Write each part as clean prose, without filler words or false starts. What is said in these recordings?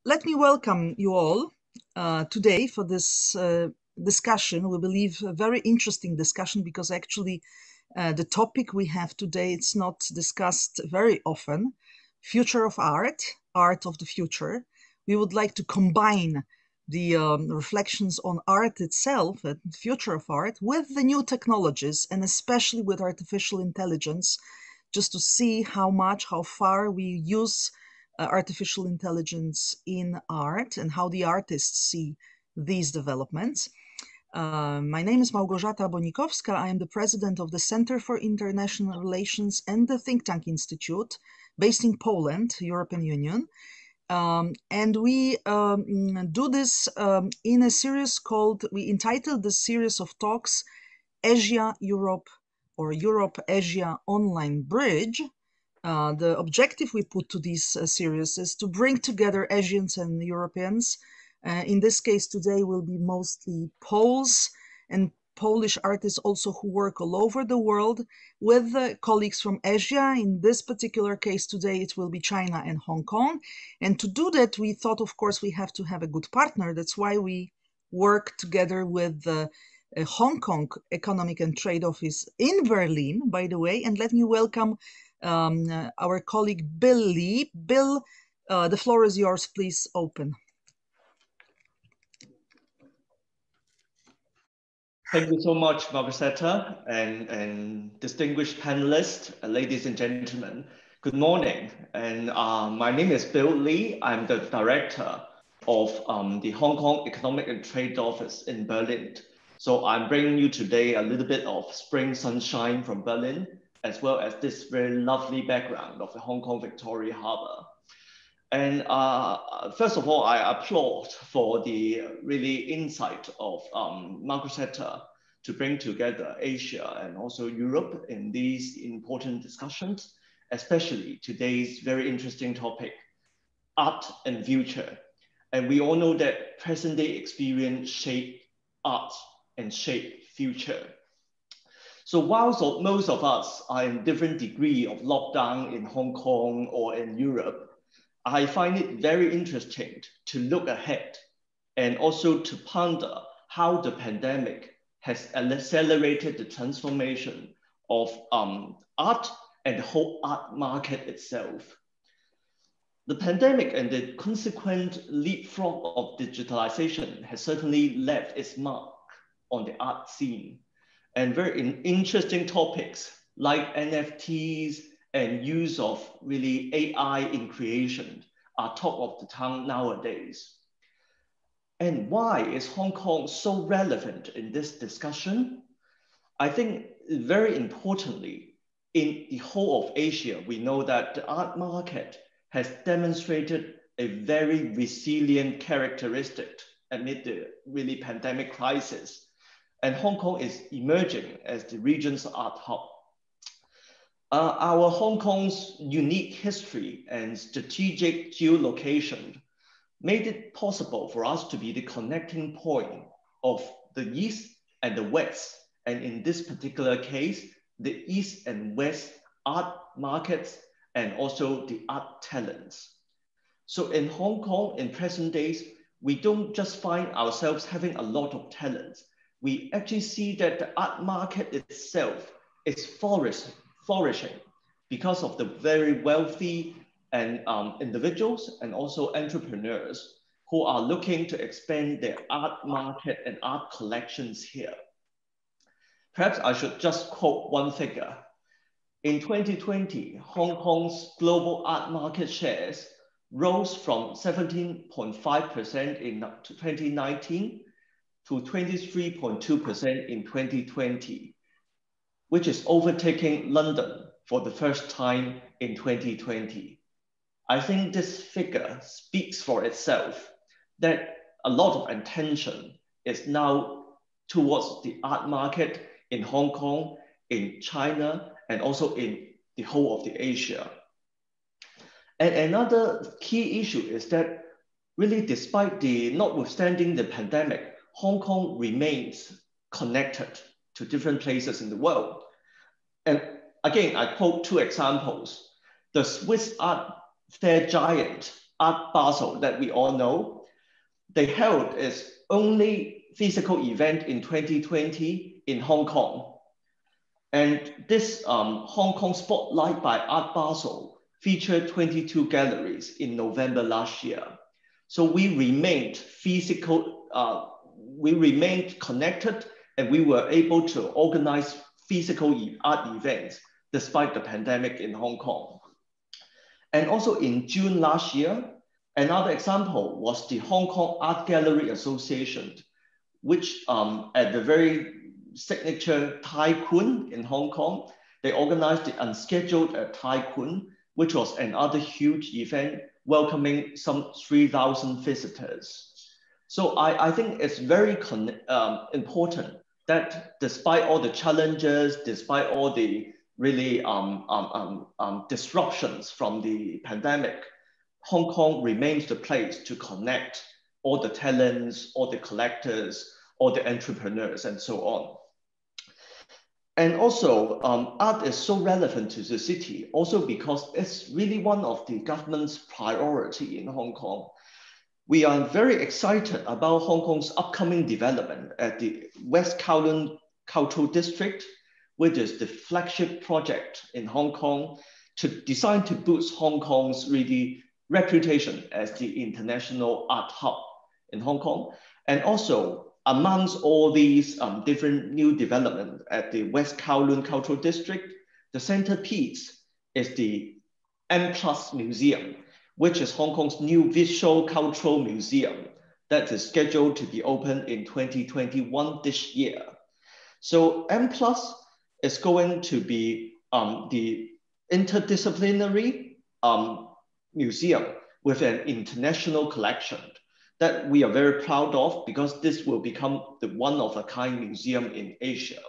let me welcome you all today for this discussion. We believe a very interesting discussion because actually the topic we have today, it's not discussed very often. Future of art, art of the future. We would like to combine the reflections on art itself and the future of art with the new technologies and especially with artificial intelligence, just to see how far we use artificial intelligence in art and how the artists see these developments. My name is Małgorzata Bonikowska. I am the president of the Center for International Relations and the Think Tank Institute, based in Poland, European Union. And we do this in a series we entitled the series of talks Asia-Europe or Europe-Asia Online Bridge. The objective we put to this series is to bring together Asians and Europeans. In this case, today will be mostly Poles and Polish artists also who work all over the world with colleagues from Asia. In this particular case today, it will be China and Hong Kong. And to do that, we thought, of course, we have to have a good partner. That's why we work together with the Hong Kong Economic and Trade Office in Berlin, by the way. And let me welcome our colleague Bill Lee. Bill, the floor is yours. Please open. Thank you so much, Małgorzata, and distinguished panelists, ladies and gentlemen. Good morning. And my name is Bill Lee. I'm the director of the Hong Kong Economic and Trade Office in Berlin. So I'm bringing you today a little bit of spring sunshine from Berlin, as well as this very lovely background of the Hong Kong Victoria Harbour. And first of all, I applaud for the really insight of Małgorzata to bring together Asia and also Europe in these important discussions, especially today's very interesting topic, art and future. And we all know that present day experience shape art and shape future. So whilst most of us are in different degree of lockdown in Hong Kong or in Europe, I find it very interesting to look ahead and also to ponder how the pandemic has accelerated the transformation of art and the whole art market itself. The pandemic and the consequent leapfrog of digitalization has certainly left its mark on the art scene. And very interesting topics like NFTs and use of really AI in creation are top of the town nowadays. And why is Hong Kong so relevant in this discussion? I think very importantly, in the whole of Asia, we know that the art market has demonstrated a very resilient characteristic amid the really pandemic crisis. And Hong Kong is emerging as the region's art hub. Our Hong Kong's unique history and strategic geolocation made it possible for us to be the connecting point of the East and the West. And in this particular case, the East and West art markets and also the art talents. So in Hong Kong, in present days, we don't just find ourselves having a lot of talents. We actually see that the art market itself is flourishing because of the very wealthy and individuals and also entrepreneurs who are looking to expand their art market and art collections here. Perhaps I should just quote one figure. In 2020, Hong Kong's global art market shares rose from 17.5% in 2019 to 23.2% in 2020, which is overtaking London for the first time in 2020. I think this figure speaks for itself that a lot of attention is now towards the art market in Hong Kong, in China, and also in the whole of the Asia. And another key issue is that really despite notwithstanding the pandemic, Hong Kong remains connected to different places in the world. And again, I quote two examples. The Swiss art fair giant Art Basel that we all know. They held its only physical event in 2020 in Hong Kong. And this Hong Kong Spotlight by Art Basel featured 22 galleries in November last year. So we remained we remained connected, and we were able to organize physical art events despite the pandemic in Hong Kong. And also in June last year, another example was the Hong Kong Art Gallery Association, which at the very signature Thai Kun in Hong Kong, they organized the Unscheduled Thai Kun, which was another huge event welcoming some 3,000 visitors. So I think it's very important that despite all the challenges, despite all the really disruptions from the pandemic, Hong Kong remains the place to connect all the talents, all the collectors, all the entrepreneurs, and so on. And also, art is so relevant to the city, also because it's really one of the government's priority in Hong Kong. We are very excited about Hong Kong's upcoming development at the West Kowloon Cultural District, which is the flagship project in Hong Kong designed to boost Hong Kong's really reputation as the international art hub in Hong Kong. And also, amongst all these different new developments at the West Kowloon Cultural District, the centerpiece is the Empress Museum, which is Hong Kong's new visual cultural museum that is scheduled to be opened in 2021 this year. So Empress is going to be the interdisciplinary museum with an international collection that we are very proud of, because this will become the one-of-a-kind museum in Asia.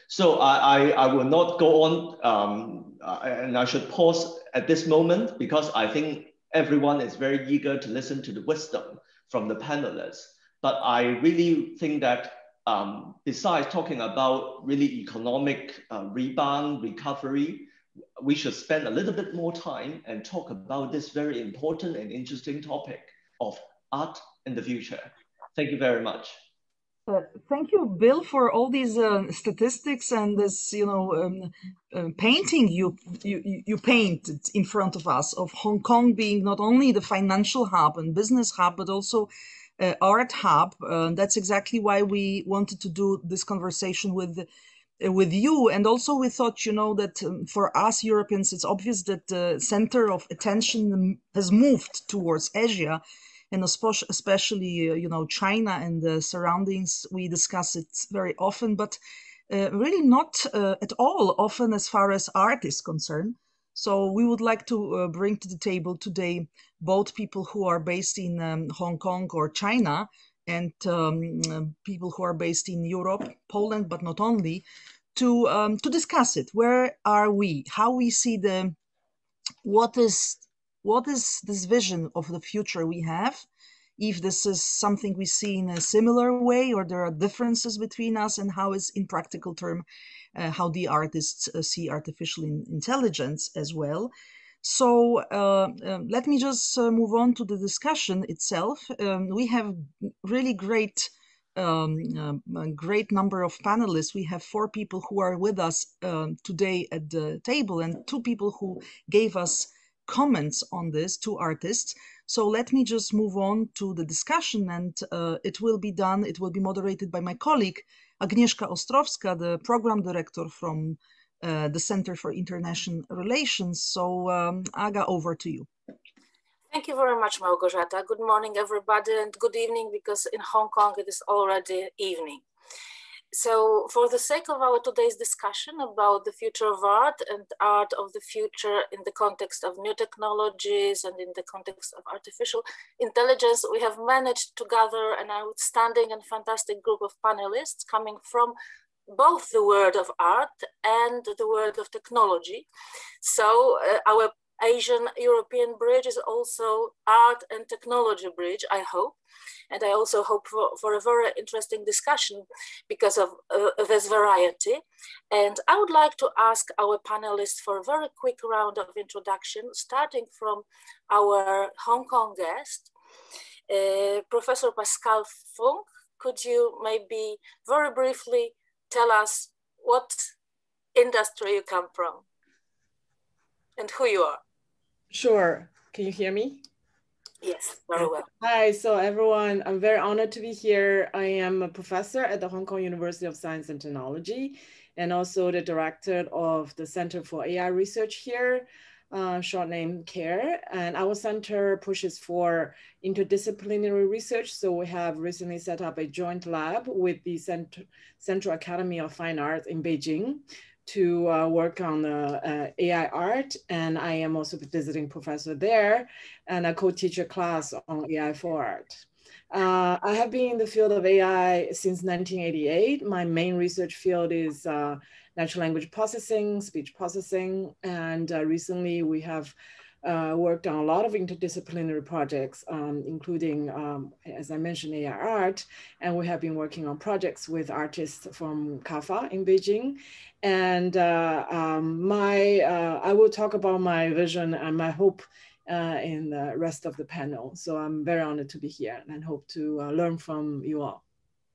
So I will not go on, and I should pause at this moment, because I think everyone is very eager to listen to the wisdom from the panelists. But I really think that besides talking about really economic rebound, recovery, we should spend a little bit more time and talk about this very important and interesting topic of art in the future. Thank you very much. Thank you, Bill, for all these statistics and this, painting you painted in front of us of Hong Kong being not only the financial hub and business hub, but also art hub. That's exactly why we wanted to do this conversation with you. And also we thought, that for us Europeans, it's obvious that the center of attention has moved towards Asia, and especially, China and the surroundings. We discuss it very often, but really not at all often as far as art is concerned. So we would like to bring to the table today both people who are based in Hong Kong or China, and people who are based in Europe, Poland, but not only, to discuss it. Where are we? How we see what is this vision of the future we have? If this is something we see in a similar way, or there are differences between us, and how is, in practical term, how the artists see artificial intelligence as well. So let me just move on to the discussion itself. We have really great number of panelists. We have 4 people who are with us today at the table, and 2 people who gave us comments on this, 2 artists. So let me just move on to the discussion, and it will be moderated by my colleague, Agnieszka Ostrowska, the program director from the Center for International Relations. So Aga, over to you. Thank you very much, Małgorzata. Good morning, everybody, and good evening, because in Hong Kong it is already evening. So for the sake of our today's discussion about the future of art and art of the future in the context of new technologies and in the context of artificial intelligence, we have managed to gather an outstanding and fantastic group of panelists coming from both the world of art and the world of technology. So our Asian-European bridge is also art and technology bridge, I hope. And I also hope for a very interesting discussion because of this variety. And I would like to ask our panelists for a very quick round of introduction, starting from our Hong Kong guest, Professor Pascal Funk. Could you maybe very briefly tell us what industry you come from and who you are? Sure. Can you hear me? Yes, very well. Hi, so everyone, I'm very honored to be here. I am a professor at the Hong Kong University of Science and Technology, and also the director of the Center for AI Research here, short name CARE. And our center pushes for interdisciplinary research. So we have recently set up a joint lab with the Central Academy of Fine Arts in Beijing to work on the AI art. And I am also a visiting professor there, and I co-teach a class on AI for art. I have been in the field of AI since 1988. My main research field is natural language processing, speech processing. And recently we have worked on a lot of interdisciplinary projects, including, as I mentioned, AI art. And we have been working on projects with artists from CAFA in Beijing. And I will talk about my vision and my hope in the rest of the panel. So I'm very honored to be here and hope to learn from you all.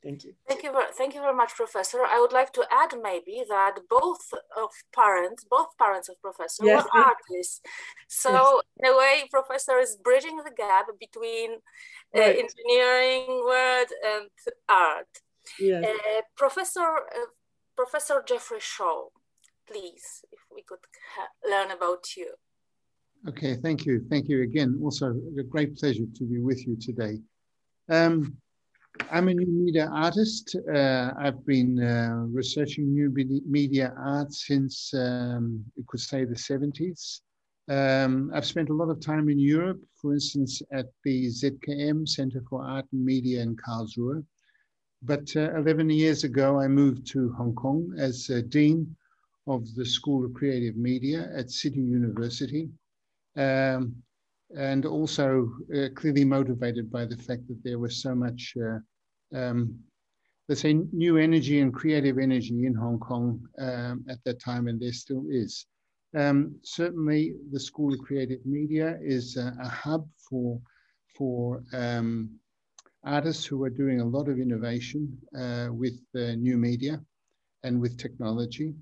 Thank you. Thank you very much, Professor. I would like to add maybe that both parents of Professor were artists. So in a way, Professor is bridging the gap between engineering world and art. Yes. Professor Jeffrey Shaw, please, if we could learn about you. Okay, thank you. Thank you again. Also a great pleasure to be with you today. I'm a new media artist. I've been researching new media art since, you could say, the 70s. I've spent a lot of time in Europe, for instance, at the ZKM, Center for Art and Media in Karlsruhe. But 11 years ago, I moved to Hong Kong as Dean of the School of Creative Media at City University. And also clearly motivated by the fact that there was so much, let's say, new energy and creative energy in Hong Kong at that time, and there still is. Certainly, the School of Creative Media is a hub for artists who are doing a lot of innovation with new media and with technology.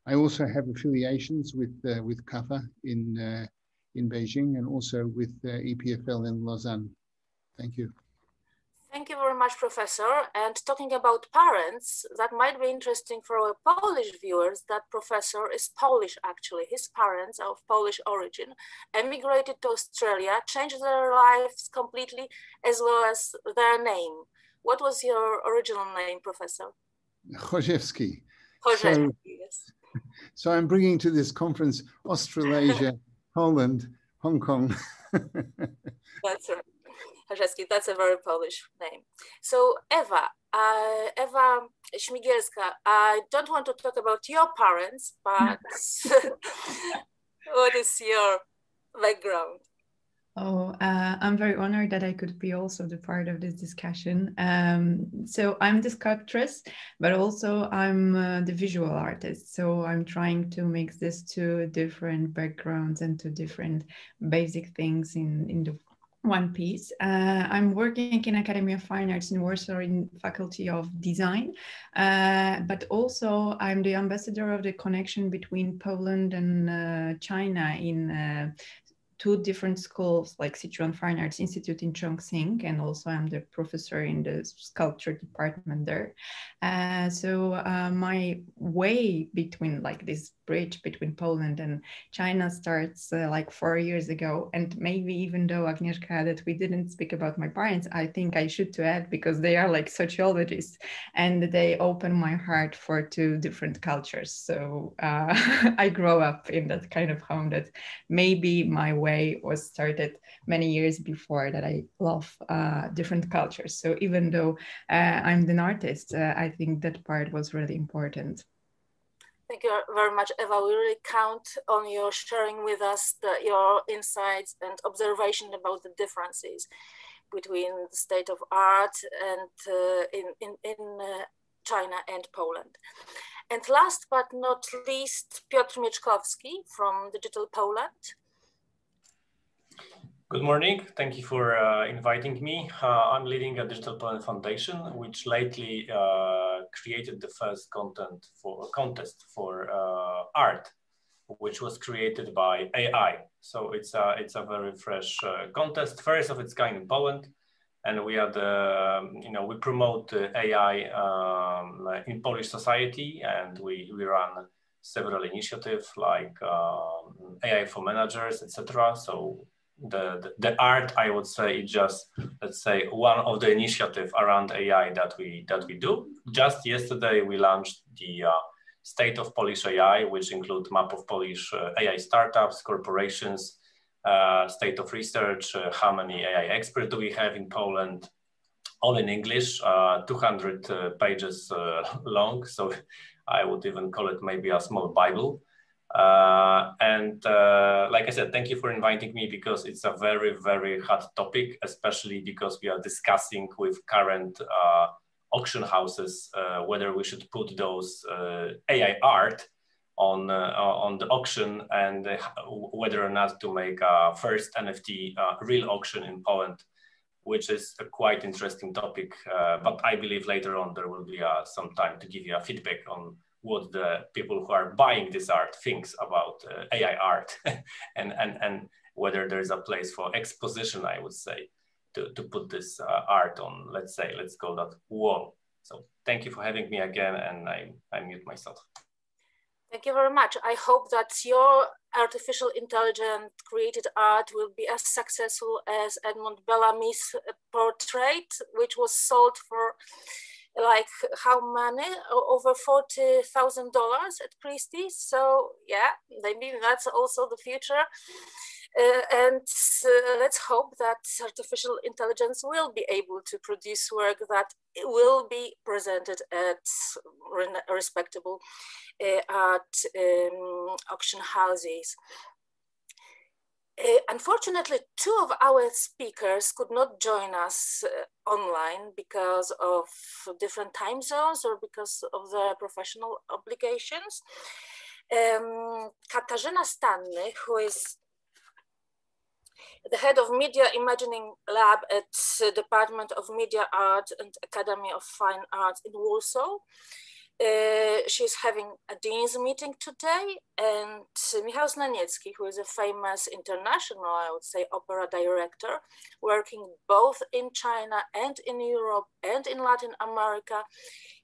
I also have affiliations with CAFA in Beijing and also with EPFL in Lausanne. Thank you. Thank you very much, Professor. And talking about parents, that might be interesting for our Polish viewers, that Professor is Polish, actually. His parents are of Polish origin, emigrated to Australia, changed their lives completely, as well as their name. What was your original name, Professor? Chojewski. Chojewski, yes. So I'm bringing to this conference Australasia, Poland, Hong Kong. That's right. Chojewski, that's a very Polish name. So Ewa Śmigielska, I don't want to talk about your parents, but what is your background? Oh, I'm very honored that I could be also the part of this discussion. So I'm the sculptress, but also I'm the visual artist. So I'm trying to mix these two different backgrounds and two different basic things in the one piece. I'm working in Academy of Fine Arts in Warsaw in Faculty of Design, but also I'm the ambassador of the connection between Poland and China in two different schools, like Sichuan Fine Arts Institute in Chongqing, and also I'm the professor in the sculpture department there. So my way between, like, this bridge between Poland and China starts like 4 years ago. And maybe even though, Agnieszka, that we didn't speak about my parents, I think I should to add, because they are like sociologists and they open my heart for two different cultures. So I grew up in that kind of home that maybe my way was started many years before, that I love different cultures. So even though I'm an artist, I think that part was really important. Thank you very much, Eva. We really count on your sharing with us your insights and observation about the differences between the state of art and in China and Poland. And last but not least, Piotr Mieczkowski from Digital Poland. Good morning. Thank you for inviting me. I'm leading a Digital Poland Foundation, which lately created the first contest for art, which was created by AI. So it's a very fresh contest, first of its kind in Poland, and we are we promote AI in Polish society, and we run several initiatives like AI for managers, etc. So the art, I would say, is just, let's say, one of the initiatives around AI that we do. Just yesterday, we launched the State of Polish AI, which includes map of Polish AI startups, corporations, state of research, how many AI experts do we have in Poland, all in English, 200 pages long. So I would even call it maybe a small Bible. Like I said, thank you for inviting me, because it's a very, very hot topic, especially because we are discussing with current auction houses whether we should put those AI art on the auction, and whether or not to make a first NFT real auction in Poland, which is a quite interesting topic. But I believe later on there will be some time to give you a feedback on what the people who are buying this art thinks about AI art and whether there's a place for exposition, I would say, to put this art on, let's call that wall. So thank you for having me again, and I mute myself. Thank you very much. I hope that your artificial intelligence created art will be as successful as Edmund Bellamy's portrait, which was sold for like how many? Over $40,000 at Christie's. So yeah, maybe that's also the future. Let's hope that artificial intelligence will be able to produce work that will be presented at respectable art auction houses. Unfortunately, two of our speakers could not join us online because of different time zones or because of their professional obligations. Katarzyna Stanny, who is the head of Media Imagining Lab at the Department of Media Art and Academy of Fine Arts in Warsaw. She's having a dean's meeting today, and Michał Znaniecki, who is a famous international, I would say, opera director, working both in China and in Europe and in Latin America.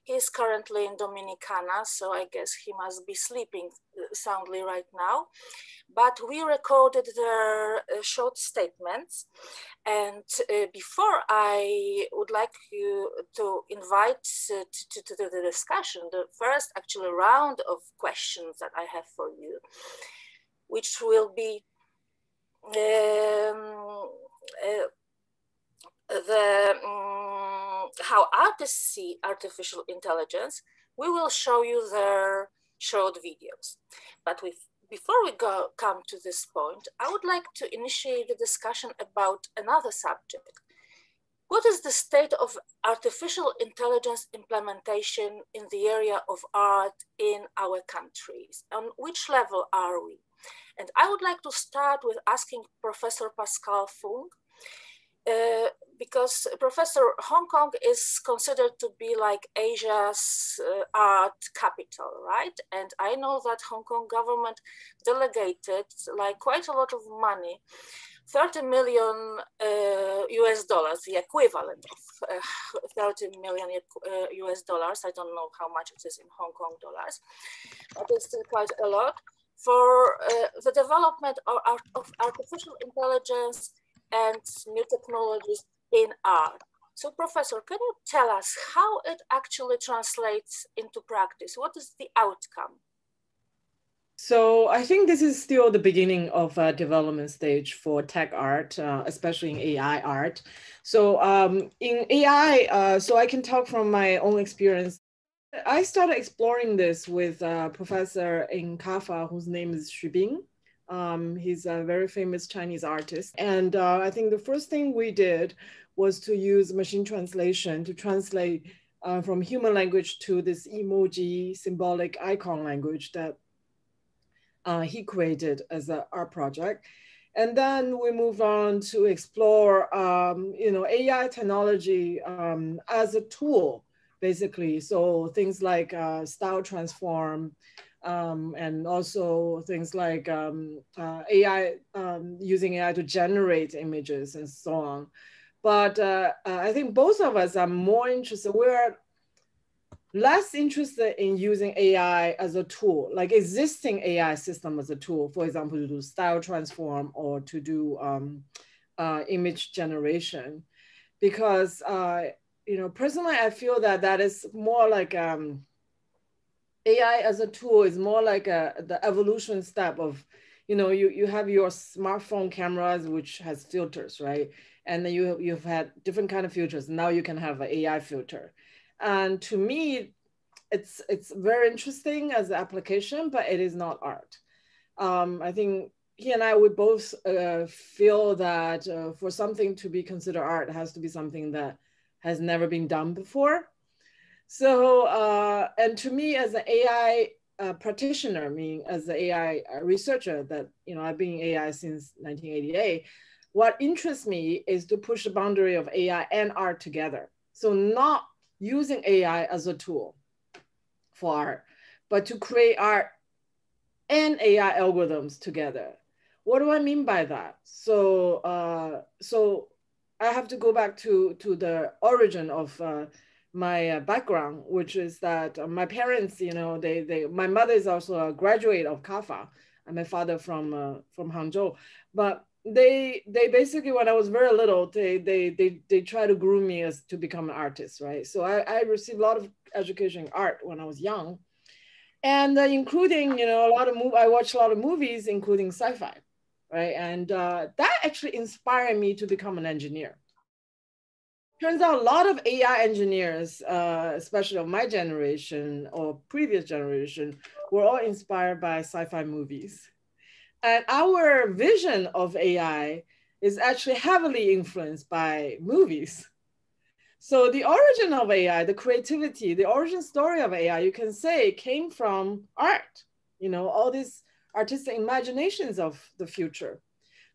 He's currently in Dominicana, so I guess he must be sleeping soundly right now. But we recorded their short statements. And before I would like you to invite to the discussion, the first actually round of questions that I have for you, which will be how artists see artificial intelligence. We will show you their short videos. But before we come to this point, I would like to initiate a discussion about another subject. What is the state of artificial intelligence implementation in the area of art in our countries? On which level are we? And I would like to start with asking Professor Pascal Funk, because Professor, Hong Kong is considered to be like Asia's art capital, right? And I know that Hong Kong government delegated like quite a lot of money, 30 million US dollars, the equivalent of 30 million US dollars. I don't know how much it is in Hong Kong dollars, but it's still quite a lot, for the development of artificial intelligence and new technologies in art. So Professor, can you tell us how it actually translates into practice? What is the outcome? So I think this is still the beginning of a development stage for tech art, especially in AI art. So in AI, so I can talk from my own experience. I started exploring this with a professor in CAFA whose name is Xu Bing. He's a very famous Chinese artist. And I think the first thing we did was to use machine translation to translate from human language to this emoji symbolic icon language that he created as an art project. And then we moved on to explore, AI technology as a tool, basically. So things like style transform, and also things like AI, using AI to generate images and so on. But I think both of us are more interested, we're less interested in using AI as a tool, like existing AI system as a tool, for example, to do style transform or to do image generation. Because, personally, I feel that that is more like AI as a tool is more like the evolution step of, you have your smartphone cameras, which has filters, right? And then you've had different kind of filters. Now you can have an AI filter. And to me, it's very interesting as an application, but it is not art. I think he and I would both feel that for something to be considered art, it has to be something that has never been done before. So, and to me as an AI practitioner, meaning as an AI researcher that, I've been in AI since 1988, what interests me is to push the boundary of AI and art together. So not using AI as a tool for art, but to create art and AI algorithms together. What do I mean by that? So, so I have to go back to the origin of my background, which is that my parents, my mother is also a graduate of CAFA, and my father from Hangzhou, but they basically, when I was very little, they try to groom me as to become an artist, right? So I received a lot of education in art when I was young, and including, I watched a lot of movies, including sci-fi, right? And that actually inspired me to become an engineer. Turns out a lot of AI engineers, especially of my generation or previous generation, were all inspired by sci-fi movies. And our vision of AI is actually heavily influenced by movies. So the origin of AI, the creativity, the origin story of AI, you can say came from art, all these artistic imaginations of the future.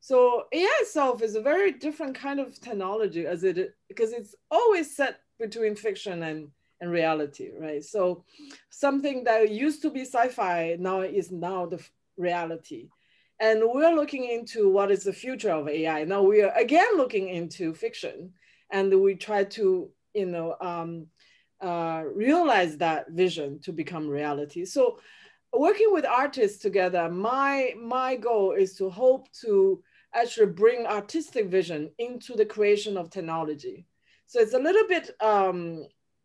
So AI itself is a very different kind of technology because it's always set between fiction and reality, right? So something that used to be sci-fi now is the reality. And we're looking into what is the future of AI. Now we are again looking into fiction, and we try to, realize that vision to become reality. So working with artists together, my goal is to hope to actually bring artistic vision into the creation of technology. So it's a little bit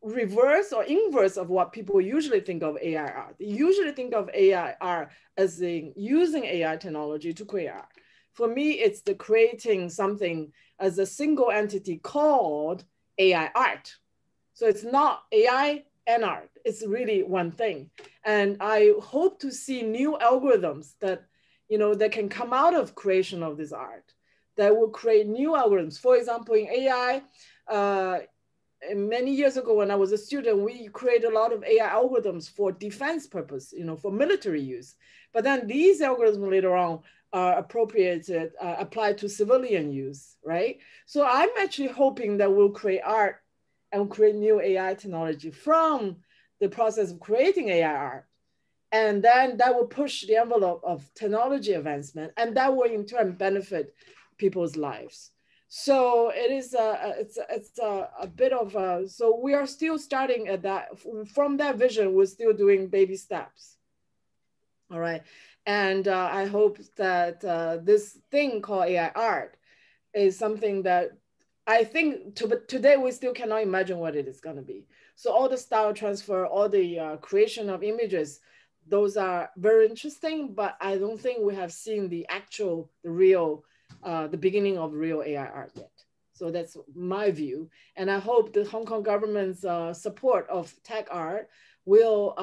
reverse or inverse of what people usually think of AI art. They usually think of AI art as using AI technology to create art. For me, it's the creating something as a single entity called AI art. So it's not AI and art, it's really one thing. And I hope to see new algorithms that, that can come out of creation of this art, that will create new algorithms. For example, in AI, many years ago when I was a student, we created a lot of AI algorithms for defense purpose, for military use. But then these algorithms later on are appropriated, applied to civilian use, right? So I'm actually hoping that we'll create art and create new AI technology from the process of creating AI art. And then that will push the envelope of technology advancement, and that will in turn benefit people's lives. So it is it's a bit of a, so we are still starting at that, from that vision, we're still doing baby steps. All right. And I hope that this thing called AI art is something that I think today we still cannot imagine what it is going to be. So all the style transfer, all the creation of images, those are very interesting, but I don't think we have seen the real, the beginning of real AI art yet. So that's my view. And I hope the Hong Kong government's support of tech art will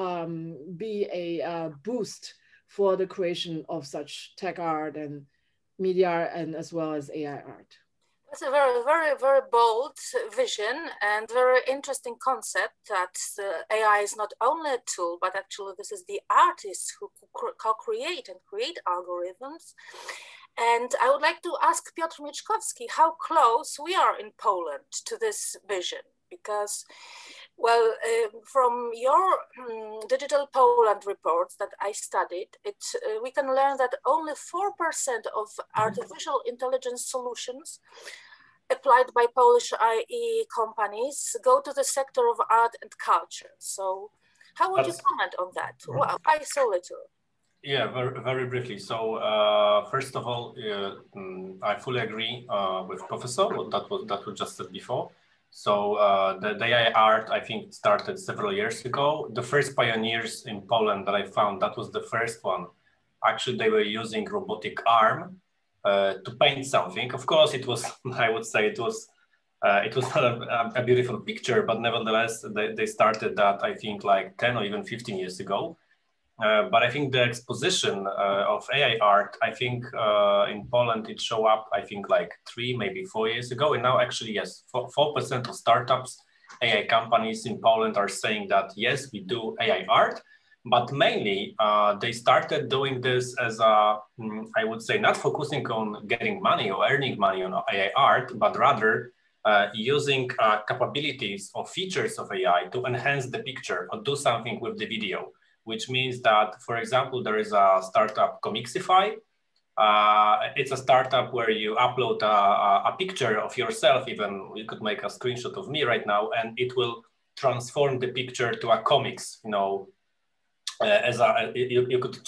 be a boost for the creation of such tech art and media art, and as well as AI art. That's a very, very, very bold vision and very interesting concept that AI is not only a tool, but actually this is the artists who co-create and create algorithms. And I would like to ask Piotr Mieczkowski how close we are in Poland to this vision, because, well, from your Digital Poland reports that I studied, we can learn that only 4% of artificial intelligence solutions applied by Polish IE companies go to the sector of art and culture. So how would you comment on that? Why so little? Yeah, very, very briefly. So first of all, I fully agree with Professor, that was just said before. So the AI art, I think, started several years ago. The first pioneers in Poland that I found, that was the first one. Actually, they were using robotic arm to paint something. Of course, it was, I would say, it was not a beautiful picture, but nevertheless, they started that, I think, like 10 or even 15 years ago. But I think the exposition of AI art, I think in Poland, it showed up, I think like 3, maybe 4 years ago. And now actually, yes, 4% of startups, AI companies in Poland are saying that, yes, we do AI art, but mainly they started doing this as a, I would say, not focusing on getting money or earning money on AI art, but rather using capabilities or features of AI to enhance the picture or do something with the video. Which means that, for example, there is a startup, Comixify. It's a startup where you upload a picture of yourself, even you could make a screenshot of me right now, and it will transform the picture to a comics, you know, as a, you could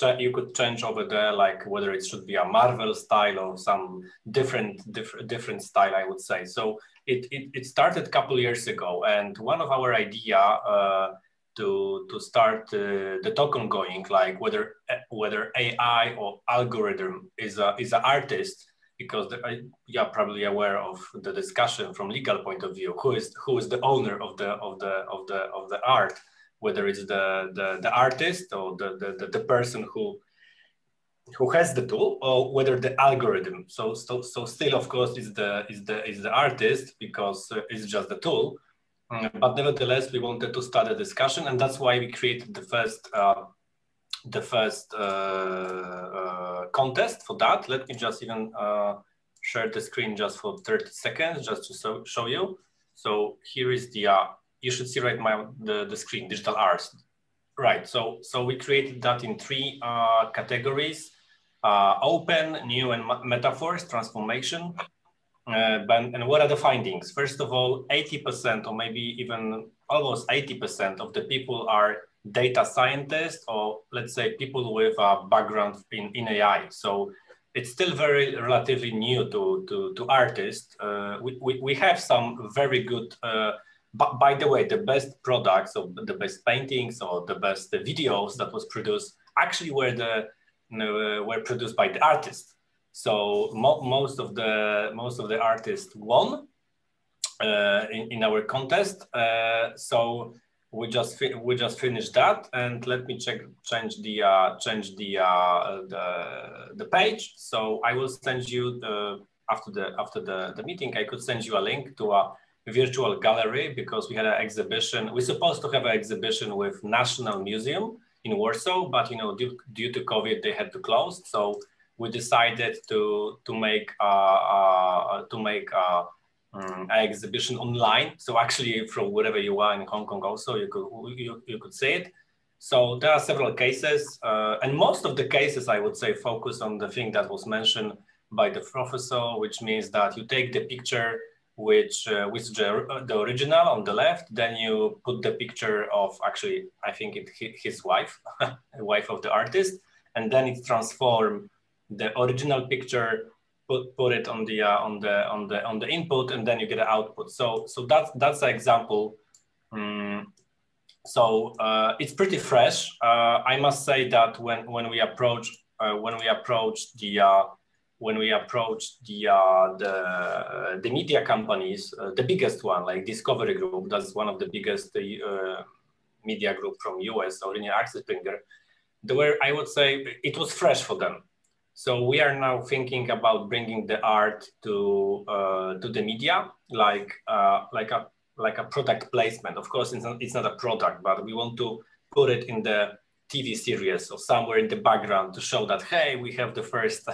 change over there, like whether it should be a Marvel style or some different style, I would say. So it started a couple years ago, and one of our idea to start the talk ongoing, like whether AI or algorithm is an artist, because you're probably aware of the discussion from legal point of view. Who is the owner of the art? Whether it's the artist or the person who has the tool, or whether the algorithm. So still, of course, is the artist, because it's just the tool. But nevertheless, we wanted to start a discussion, and that's why we created the first contest for that. Let me just even share the screen just for 30 seconds, just to show you. So here is the, you should see right now the screen, digital arts. Right, so we created that in 3 categories: open, new, and metaphors, transformation. And what are the findings? First of all, 80% or maybe even almost 80% of the people are data scientists, or let's say people with a background in AI. So it's still very relatively new to artists. We have some very good, by the way, the best products or the best paintings or the best videos that was produced actually were produced by the artists. So most of the artists won in our contest. So we just finished that, and let me change the page. So I will send you after the meeting. I could send you a link to a virtual gallery, because we had an exhibition. We're supposed to have an exhibition with National Museum in Warsaw, but due to COVID they had to close. So we decided to make an exhibition online. So actually, from wherever you are in Hong Kong, also you could see it. So there are several cases, and most of the cases, I would say, focus on the thing that was mentioned by the professor, which means that you take the picture which the original on the left, then you put the picture of, actually, I think his wife, wife of the artist, and then it transforms the original picture, put it on the input, and then you get an output. So that's an example. So it's pretty fresh. I must say that when we approach the media companies, the biggest one, like Discovery Group, that's one of the biggest media group from US or Linear Access Bringer, they were, I would say, it was fresh for them. So we are now thinking about bringing the art to the media, like a product placement. Of course, it's not a product, but we want to put it in the TV series or somewhere in the background to show that, hey, we have the first,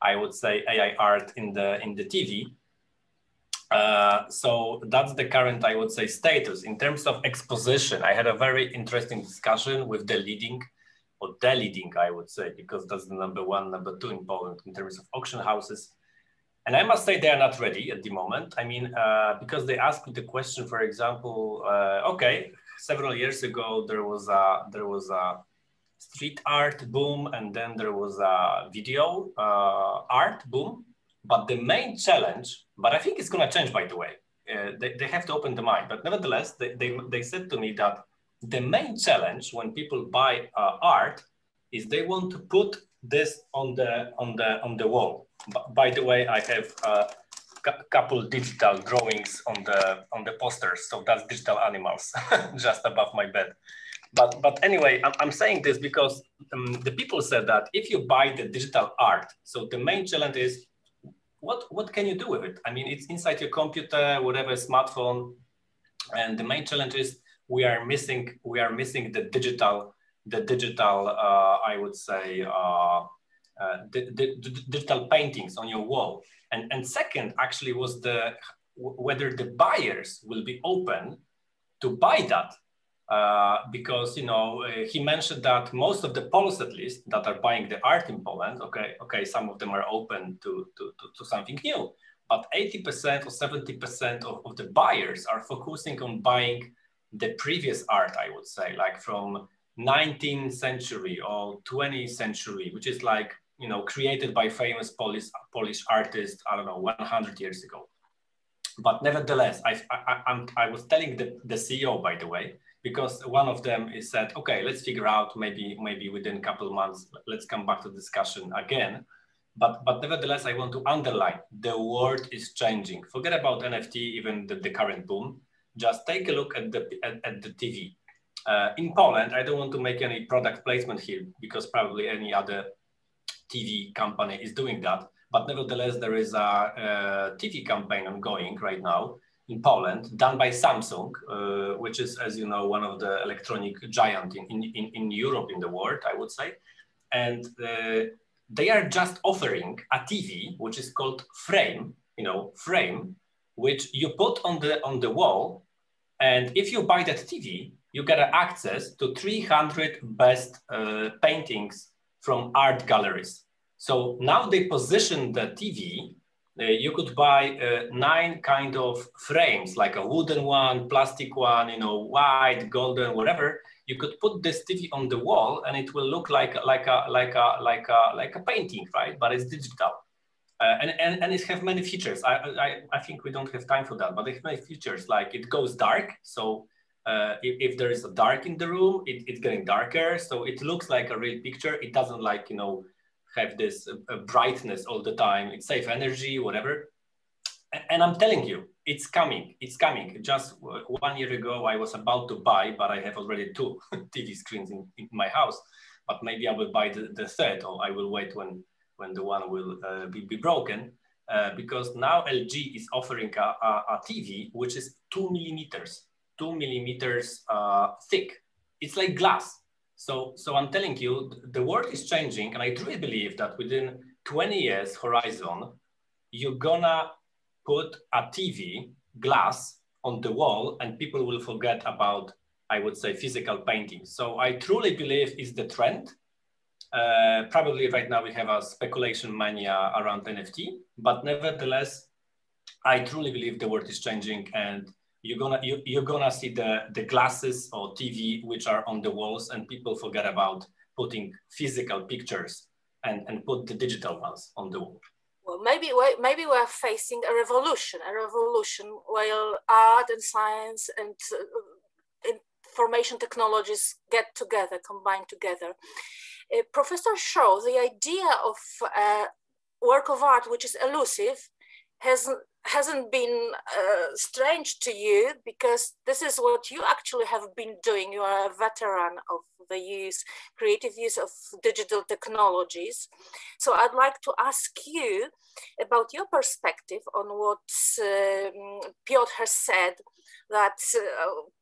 I would say, AI art in the TV. So that's the current, I would say, status. In terms of exposition, I had a very interesting discussion with the leading, I would say, because that's the number 1, number 2 in Poland in terms of auction houses. And I must say they are not ready at the moment. I mean, because they asked me the question, for example, okay, several years ago, there was a street art boom, and then there was a video art boom. But the main challenge, but I think it's going to change, by the way, they have to open the mind. But nevertheless, they said to me that the main challenge when people buy art is they want to put this on the wall. By the way, I have a couple digital drawings on the posters, so that's digital animals just above my bed. But anyway, I'm saying this because the people said that if you buy the digital art, so the main challenge is what can you do with it? I mean, it's inside your computer, whatever, smartphone, and the main challenge is we are missing the digital I would say the digital paintings on your wall. And second actually was whether the buyers will be open to buy that. Because, you know, he mentioned that most of the Poles, at least, that are buying the art in Poland, okay, some of them are open to something new, but 80% or 70% of the buyers are focusing on buying the previous art, I would say, like from 19th century or 20th century, which is like, you know, created by famous Polish artists, I don't know, 100 years ago. But nevertheless, I was telling the CEO, by the way, because one of them is said, okay, let's figure out maybe within a couple of months, let's come back to discussion again. But nevertheless, I want to underline the world is changing. Forget about NFT, even the current boom. Just take a look at the TV. In Poland, I don't want to make any product placement here because probably any other TV company is doing that. But nevertheless, there is a TV campaign ongoing right now in Poland, done by Samsung, which is, as you know, one of the electronic giants in Europe, in the world, I would say. And they are just offering a TV, which is called Frame, Frame, which you put on the wall. And if you buy that TV, you get access to 300 best paintings from art galleries. So now they position the TV. You could buy 9 kind of frames, like a wooden one, plastic one, white, golden, whatever. You could put this TV on the wall, and it will look like a painting, right? But it's digital, and it have many features. I think we don't have time for that, but it have many features. Like it goes dark, so if there is a dark in the room, it's getting darker, so it looks like a real picture. It doesn't have this brightness all the time. It's safe energy, whatever. And I'm telling you, it's coming. It's coming. Just 1 year ago, I was about to buy, but I have already 2 TV screens in my house. But maybe I will buy the third, or I will wait when the one will be broken. Because now LG is offering a TV which is 2 millimeters thick. It's like glass. So I'm telling you, the world is changing, and I truly believe that within 20 years horizon, you're gonna put a TV glass on the wall, and people will forget about, I would say, physical paintings. So I truly believe it's the trend. Probably right now we have a speculation mania around NFT, but nevertheless, I truly believe the world is changing, and you're gonna see the glasses or TV which are on the walls, and people forget about putting physical pictures and put the digital ones on the wall. Well, maybe we're facing a revolution while art and science and information technologies get together, combine together. Professor Shaw, the idea of a work of art which is elusive hasn't been strange to you, because this is what you actually have been doing. You are a veteran of the creative use of digital technologies. So I'd like to ask you about your perspective on what Piotr has said, that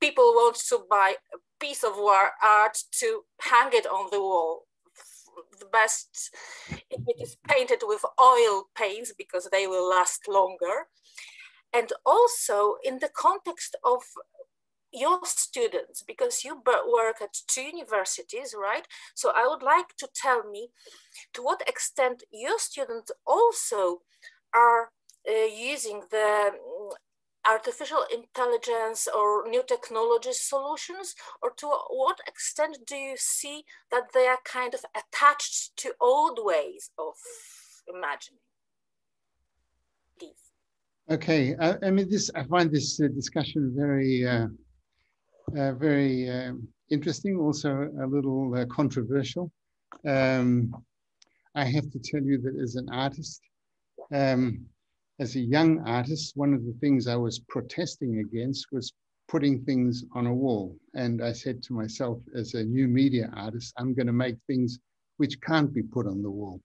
people want to buy a piece of art to hang it on the wall. The best if it is painted with oil paints, because they will last longer. And also in the context of your students, because you work at 2 universities, right? So I would like to tell me to what extent your students also are using the artificial intelligence or new technology solutions, or to what extent do you see that they are kind of attached to old ways of imagining? Please. Okay, I mean, I find this discussion very, very interesting, also a little controversial. I have to tell you that as an artist, as a young artist, one of the things I was protesting against was putting things on a wall. And I said to myself, as a new media artist, I'm going to make things which can't be put on the wall.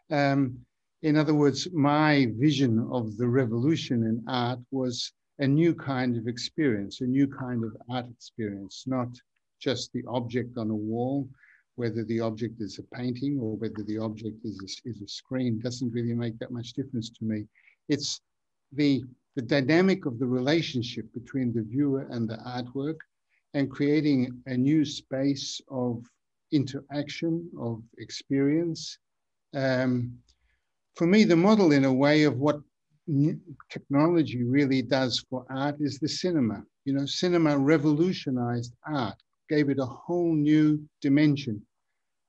In other words, my vision of the revolution in art was a new kind of experience, a new kind of art experience, not just the object on a wall. Whether the object is a painting or whether the object is a screen doesn't really make that much difference to me. It's the dynamic of the relationship between the viewer and the artwork, and creating a new space of interaction, of experience. For me, the model in a way of what technology really does for art is the cinema. You know, cinema revolutionized art, gave it a whole new dimension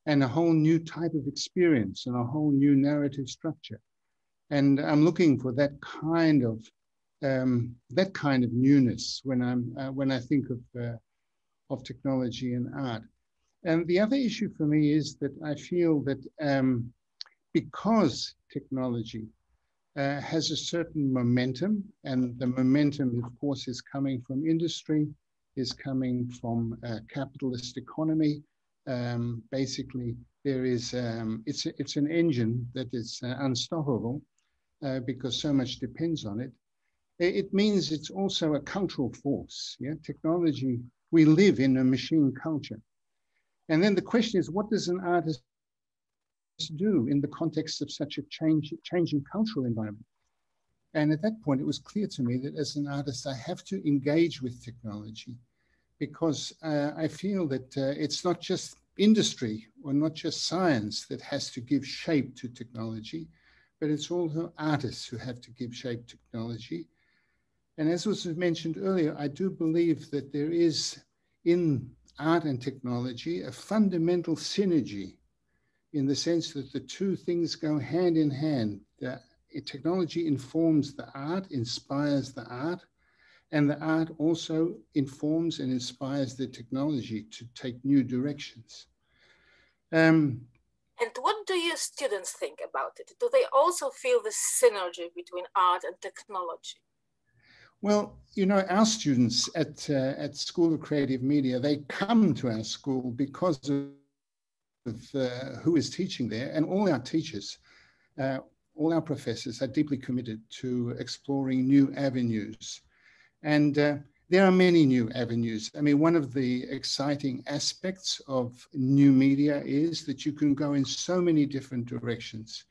and a whole new type of experience and a whole new narrative structure. And I'm looking for that kind of newness when I think of technology and art. And the other issue for me is that I feel that because technology has a certain momentum, and the momentum, of course, is coming from industry, is coming from a capitalist economy. Basically, there is it's an engine that is unstoppable because so much depends on it. It means it's also a cultural force. Yeah, technology. We live in a machine culture, and then the question is, what does an artist do in the context of such a changing cultural environment? And at that point, it was clear to me that as an artist, I have to engage with technology, because I feel that it's not just industry or not just science that has to give shape to technology, but it's also artists who have to give shape to technology. And as was mentioned earlier, I do believe that there is in art and technology a fundamental synergy, in the sense that the two things go hand in hand. Technology informs the art, inspires the art, and the art also informs and inspires the technology to take new directions. And what do your students think about it? Do they also feel the synergy between art and technology? Well, you know, our students at School of Creative Media, they come to our school because of who is teaching there, and all our teachers, all our professors are deeply committed to exploring new avenues. And there are many new avenues. I mean, one of the exciting aspects of new media is that you can go in so many different directions.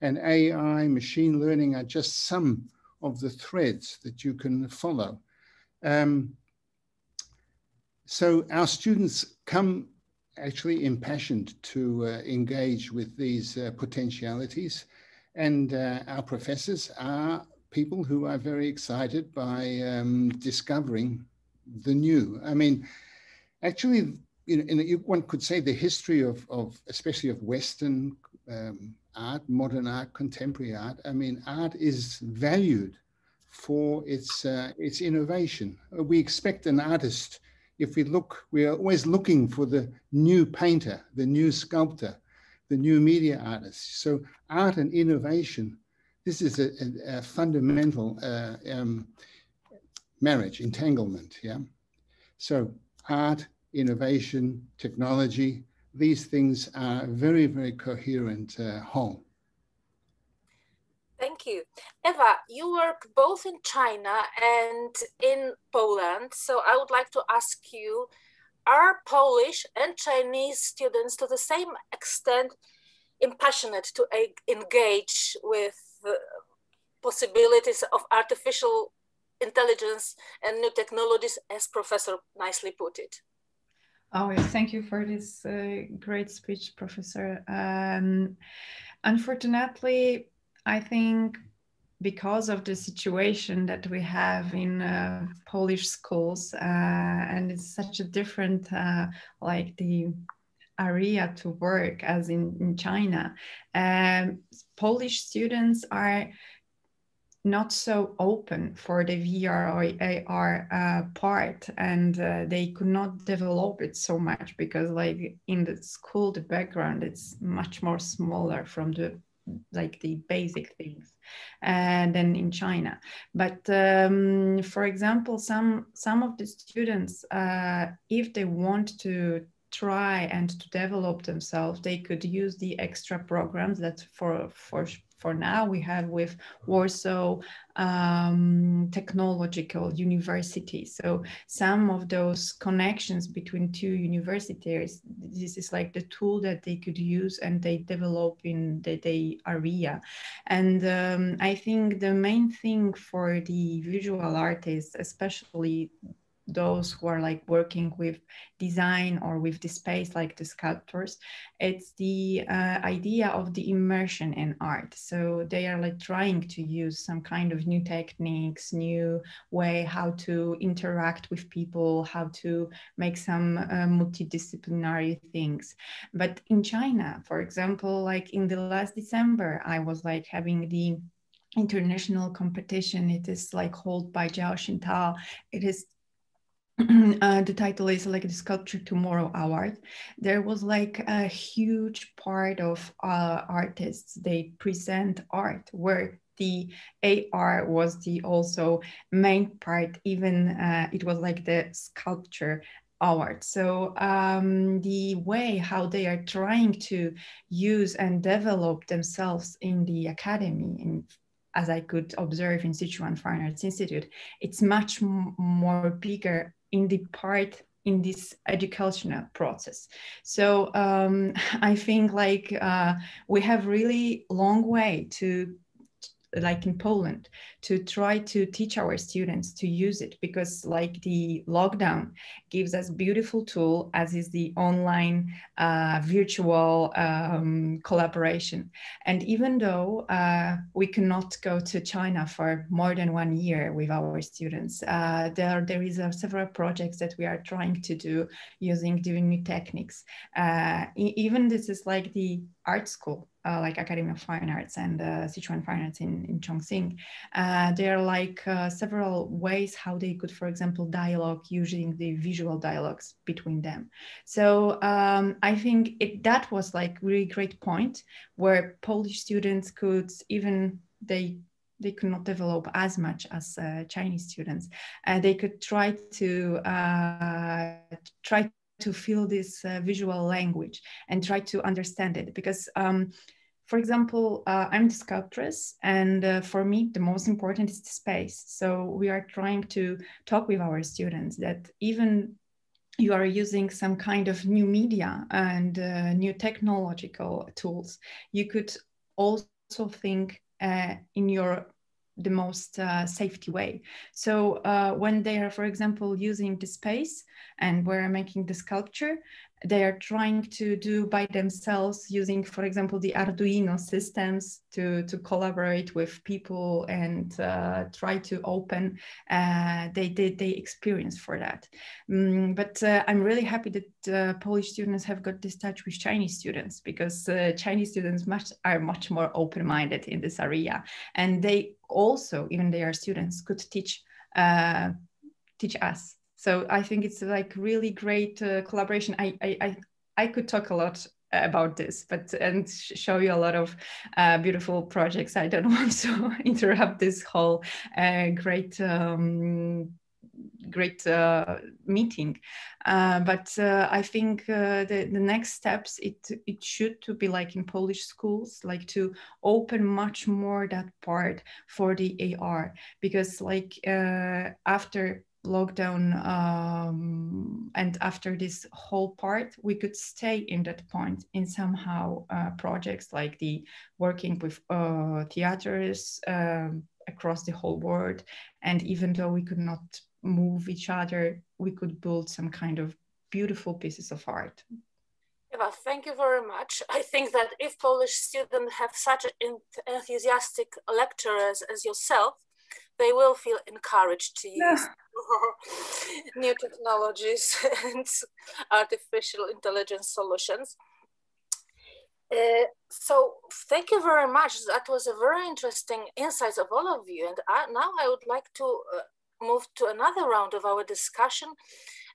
And AI, machine learning are just some of the threads that you can follow. So our students come actually impassioned to engage with these potentialities. And our professors are people who are very excited by discovering the new. I mean, actually, one could say the history of especially of Western art, modern art, contemporary art. I mean, art is valued for its innovation. We expect an artist, if we look, we are always looking for the new painter, the new sculptor, the new media artist. So art and innovation this is a fundamental marriage, entanglement, yeah? So art, innovation, technology, these things are a very, very coherent whole. Thank you. Eva, you work both in China and in Poland. So I would like to ask you, are Polish and Chinese students to the same extent impassionate to engage with the possibilities of artificial intelligence and new technologies, as Professor nicely put it? Oh, yes, thank you for this great speech, Professor. Unfortunately, I think because of the situation that we have in Polish schools, and it's such a different, like the area to work as in China, Polish students are not so open for the VR or AR part, and they could not develop it so much because like in the school, the background, it's much more smaller from the like the basic things than in China. But for example, some of the students, if they want to try and to develop themselves, they could use the extra programs that for now we have with Warsaw Technological University. So some of those connections between two universities, this is like the tool that they could use and they develop in the area. And I think the main thing for the visual artists, especially those who are like working with design or with the space, like the sculptors, it's the idea of the immersion in art. So they are like trying to use some kind of new techniques, new way how to interact with people, how to make some multidisciplinary things. But in China, for example, like in the last December, I was like having the international competition. It is like held by Jiao Xintao. It is the title is like the Sculpture Tomorrow Award. There was like a huge part of artists. They present art where the AR was the also main part. Even it was like the sculpture award. So the way how they are trying to use and develop themselves in the academy, as I could observe in Sichuan Fine Arts Institute, it's much more bigger in the part in this educational process. So I think like we have really long way to, like in Poland, to try to teach our students to use it, because like the lockdown gives us beautiful tool as is the online virtual collaboration. And even though we cannot go to China for more than 1 year with our students, there is several projects that we are trying to do using the new techniques. Even this is like the art school, like Academy of Fine Arts and Sichuan Fine Arts in Chongqing. There are like several ways how they could, for example, dialogue using the visual dialogues between them. So I think that was like really great point where Polish students could even, they could not develop as much as Chinese students. They could try to feel this visual language and try to understand it, because for example, I'm the sculptress, and for me, the most important is the space. So we are trying to talk with our students that even you are using some kind of new media and new technological tools, you could also think in the most safety way. So when they are, for example, using the space and we're making the sculpture, they are trying to do by themselves using, for example, the Arduino systems to collaborate with people and try to open they experience for that. But I'm really happy that Polish students have got this touch with Chinese students, because Chinese students are much more open-minded in this area, and they also, even they are students, could teach us. So I think it's like really great collaboration. I could talk a lot about this, and show you a lot of beautiful projects. I don't want to interrupt this whole great meeting, but I think the next steps, it should to be like in Polish schools, like to open much more that part for the AR, because like after lockdown and after this whole part, we could stay in that point in somehow projects like the working with theaters across the whole world, and even though we could not move each other, we could build some kind of beautiful pieces of art. Eva, thank you very much. I think that if Polish students have such enthusiastic lecturers as yourself, they will feel encouraged to use new technologies and artificial intelligence solutions. So thank you very much. That was a very interesting insights of all of you. And now I would like to move to another round of our discussion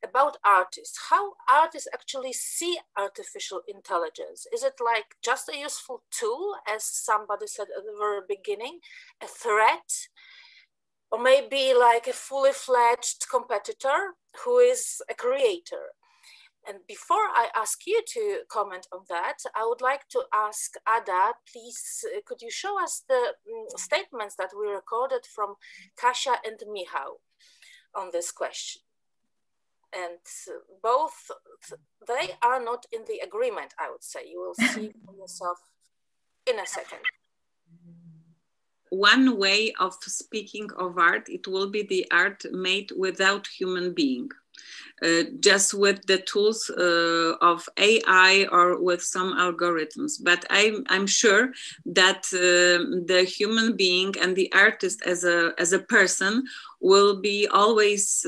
about artists. How artists actually see artificial intelligence. Is it like just a useful tool, as somebody said at the very beginning, a threat, or maybe like a fully fledged competitor who is a creator? And before I ask you to comment on that, I would like to ask Ada, please, could you show us the statements that we recorded from Kasia and Michał on this question? And both, they are not in the agreement, I would say. You will see for yourself in a second. One way of speaking of art, it will be the art made without human being. Just with the tools of AI or with some algorithms. But I'm sure that the human being and the artist as a person will always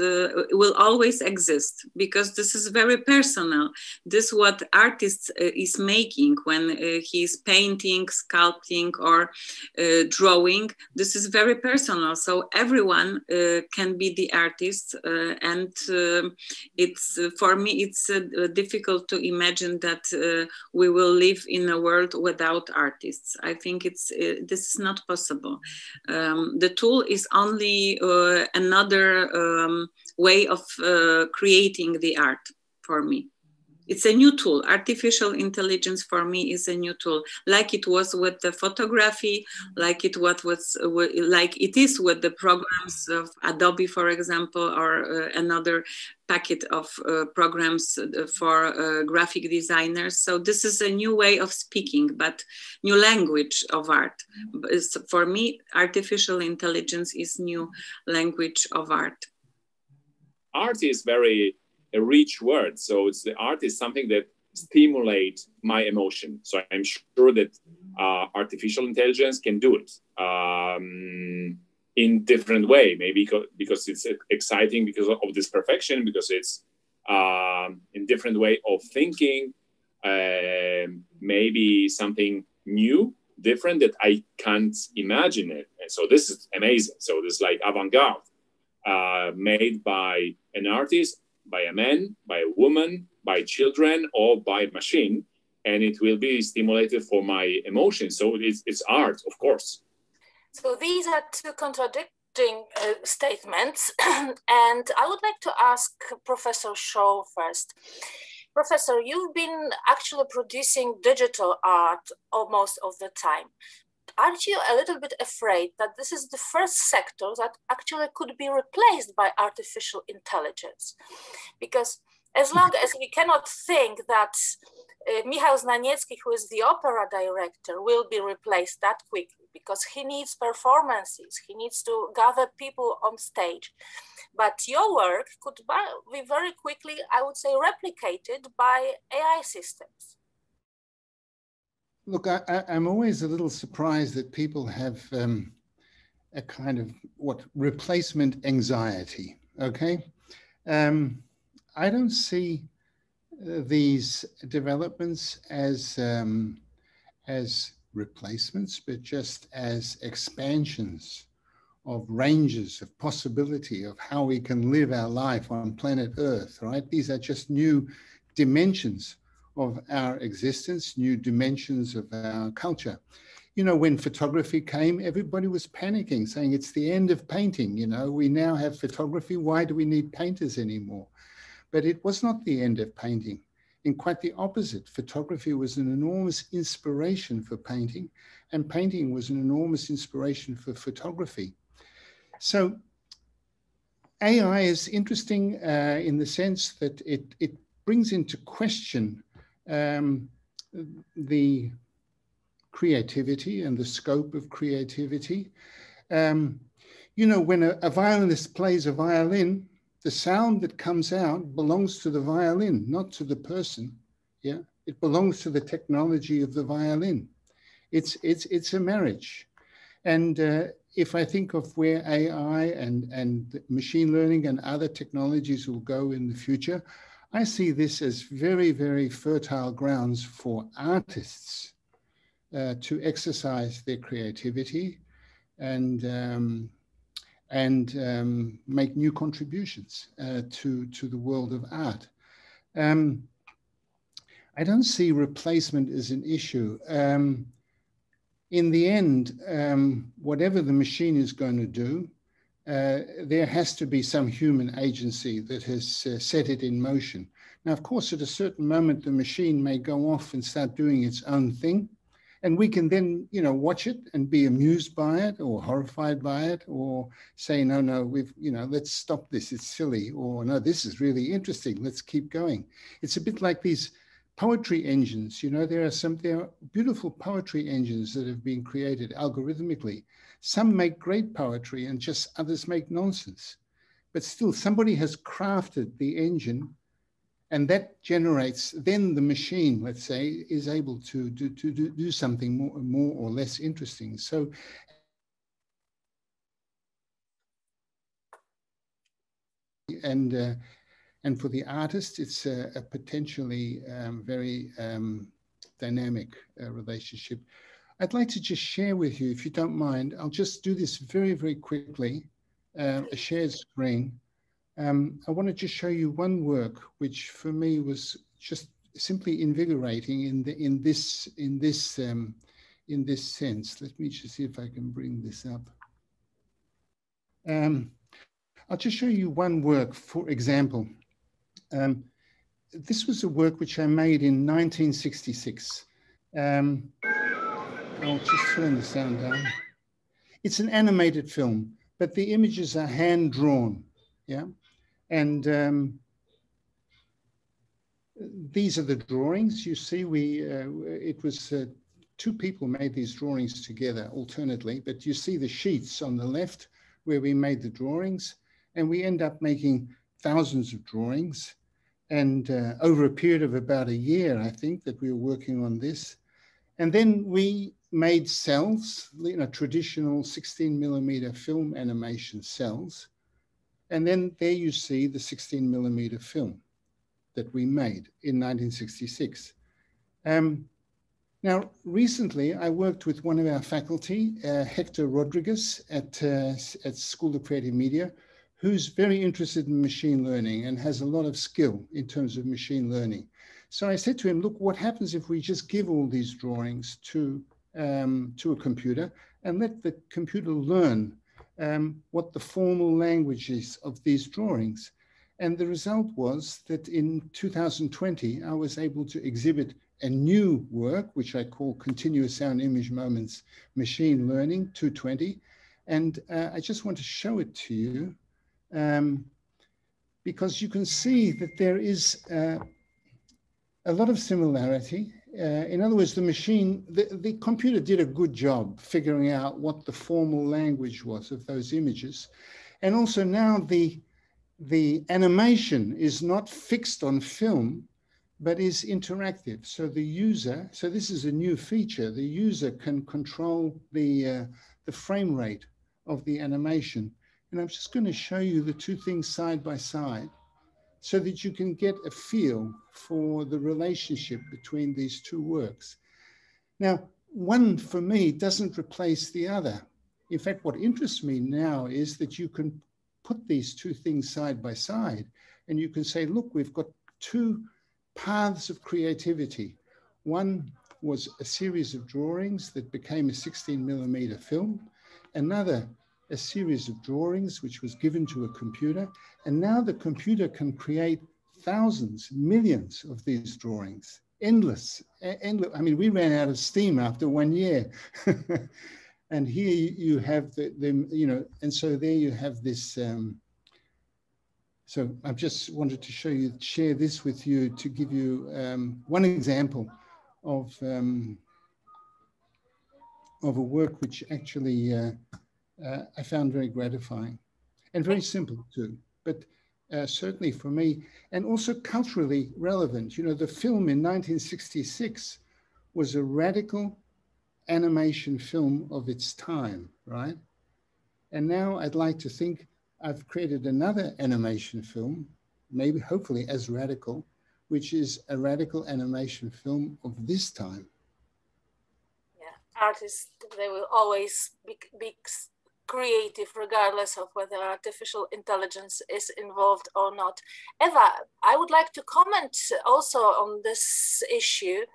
exist, because this is very personal. This is what artist is making when he is painting, sculpting, or drawing. This is very personal. So everyone can be the artist, and it's for me it's difficult to imagine that we will live in a world without artists. I think this is not possible. The tool is only another way of creating the art for me. It's a new tool. Artificial intelligence for me is a new tool, like it was with the photography, like it is with the programs of Adobe, for example, or another packet of programs for graphic designers. So this is a new way of speaking, but new language of art. For me, artificial intelligence is new language of art. Art is a rich word. So the art is something that stimulates my emotion. So I'm sure that artificial intelligence can do it in different way, maybe because it's exciting because of this perfection, because it's in different way of thinking, maybe something new, different that I can't imagine it. And so this is amazing. So this is like avant-garde, made by an artist, by a man, by a woman, by children, or by machine, and it will be stimulated for my emotions. So it's art, of course. So these are two contradicting statements, and I would like to ask Professor Shaw first. Professor, you've been actually producing digital art almost all the time. Aren't you a little bit afraid that this is the first sector that actually could be replaced by artificial intelligence? Because as long as we cannot think that Michał Znaniecki, who is the opera director, will be replaced that quickly, because he needs performances, he needs to gather people on stage. But your work could be very quickly, I would say, replicated by AI systems. Look, I'm always a little surprised that people have a kind of replacement anxiety. Okay, I don't see these developments as replacements, but just as expansions of ranges of possibility of how we can live our life on planet Earth. Right? These are just new dimensions of our existence, new dimensions of our culture. You know, when photography came, everybody was panicking, saying it's the end of painting. You know, we now have photography. Why do we need painters anymore? But it was not the end of painting. In quite the opposite, photography was an enormous inspiration for painting, and painting was an enormous inspiration for photography. So AI is interesting in the sense that it brings into question the creativity and the scope of creativity. You know, when a violinist plays a violin, the sound that comes out belongs to the violin, not to the person. Yeah, it belongs to the technology of the violin. It's a marriage. And if I think of where AI and machine learning and other technologies will go in the future, I see this as very, very fertile grounds for artists to exercise their creativity and make new contributions to the world of art. I don't see replacement as an issue. In the end, whatever the machine is going to do, there has to be some human agency that has set it in motion. Now, of course, at a certain moment, the machine may go off and start doing its own thing. And we can then, you know, watch it and be amused by it or horrified by it or say, no, let's stop this, it's silly. Or no, this is really interesting, let's keep going. It's a bit like these poetry engines. You know, there are beautiful poetry engines that have been created algorithmically. Some make great poetry and just others make nonsense. But still, somebody has crafted the engine, and that generates, then the machine, let's say, is able to do something more or less interesting. So, and for the artist, it's a potentially very dynamic relationship. I'd like to just share with you, if you don't mind, I'll just do this very, very quickly, a shared screen. I want to just show you one work, which for me was just simply invigorating in this sense. Let me just see if I can bring this up. I'll just show you one work, for example. This was a work which I made in 1966. I'll just turn the sound down. It's an animated film, but the images are hand-drawn, yeah? And these are the drawings. You see, it was two people made these drawings together alternately, but you see the sheets on the left where we made the drawings, and we end up making thousands of drawings. And over a period of about a year, I think, that we were working on this. And then we made cells, you know, traditional 16mm film animation cells. And then there you see the 16mm film that we made in 1966. Now, recently, I worked with one of our faculty, Hector Rodriguez at School of Creative Media, who's very interested in machine learning and has a lot of skill in terms of machine learning. So I said to him, look, what happens if we just give all these drawings to a computer and let the computer learn what the formal language is of these drawings? And the result was that in 2020, I was able to exhibit a new work, which I call Continuous Sound Image Moments Machine Learning 220. And I just want to show it to you because you can see that there is a lot of similarity. In other words, the computer did a good job figuring out what the formal language was of those images. And also now the animation is not fixed on film, but is interactive. So the user, so this is a new feature, the user can control the frame rate of the animation. And I'm just going to show you the two things side by side so that you can get a feel for the relationship between these two works. Now, one for me doesn't replace the other. In fact, what interests me now is that you can put these two things side by side and you can say, look, we've got two paths of creativity. One was a series of drawings that became a 16mm film. Another, a series of drawings which was given to a computer. And now the computer can create thousands, millions of these drawings. Endless. I mean, we ran out of steam after 1 year. And here you have you know, and so there you have this. So I just wanted to share this with you to give you one example of a work which actually I found very gratifying and very simple too, but certainly for me, and also culturally relevant. You know, the film in 1966 was a radical animation film of its time, right? And now I'd like to think I've created another animation film, maybe hopefully as radical, which is a radical animation film of this time. Yeah, artists, they will always be creative regardless of whether artificial intelligence is involved or not. Eva, I would like to comment also on this issue,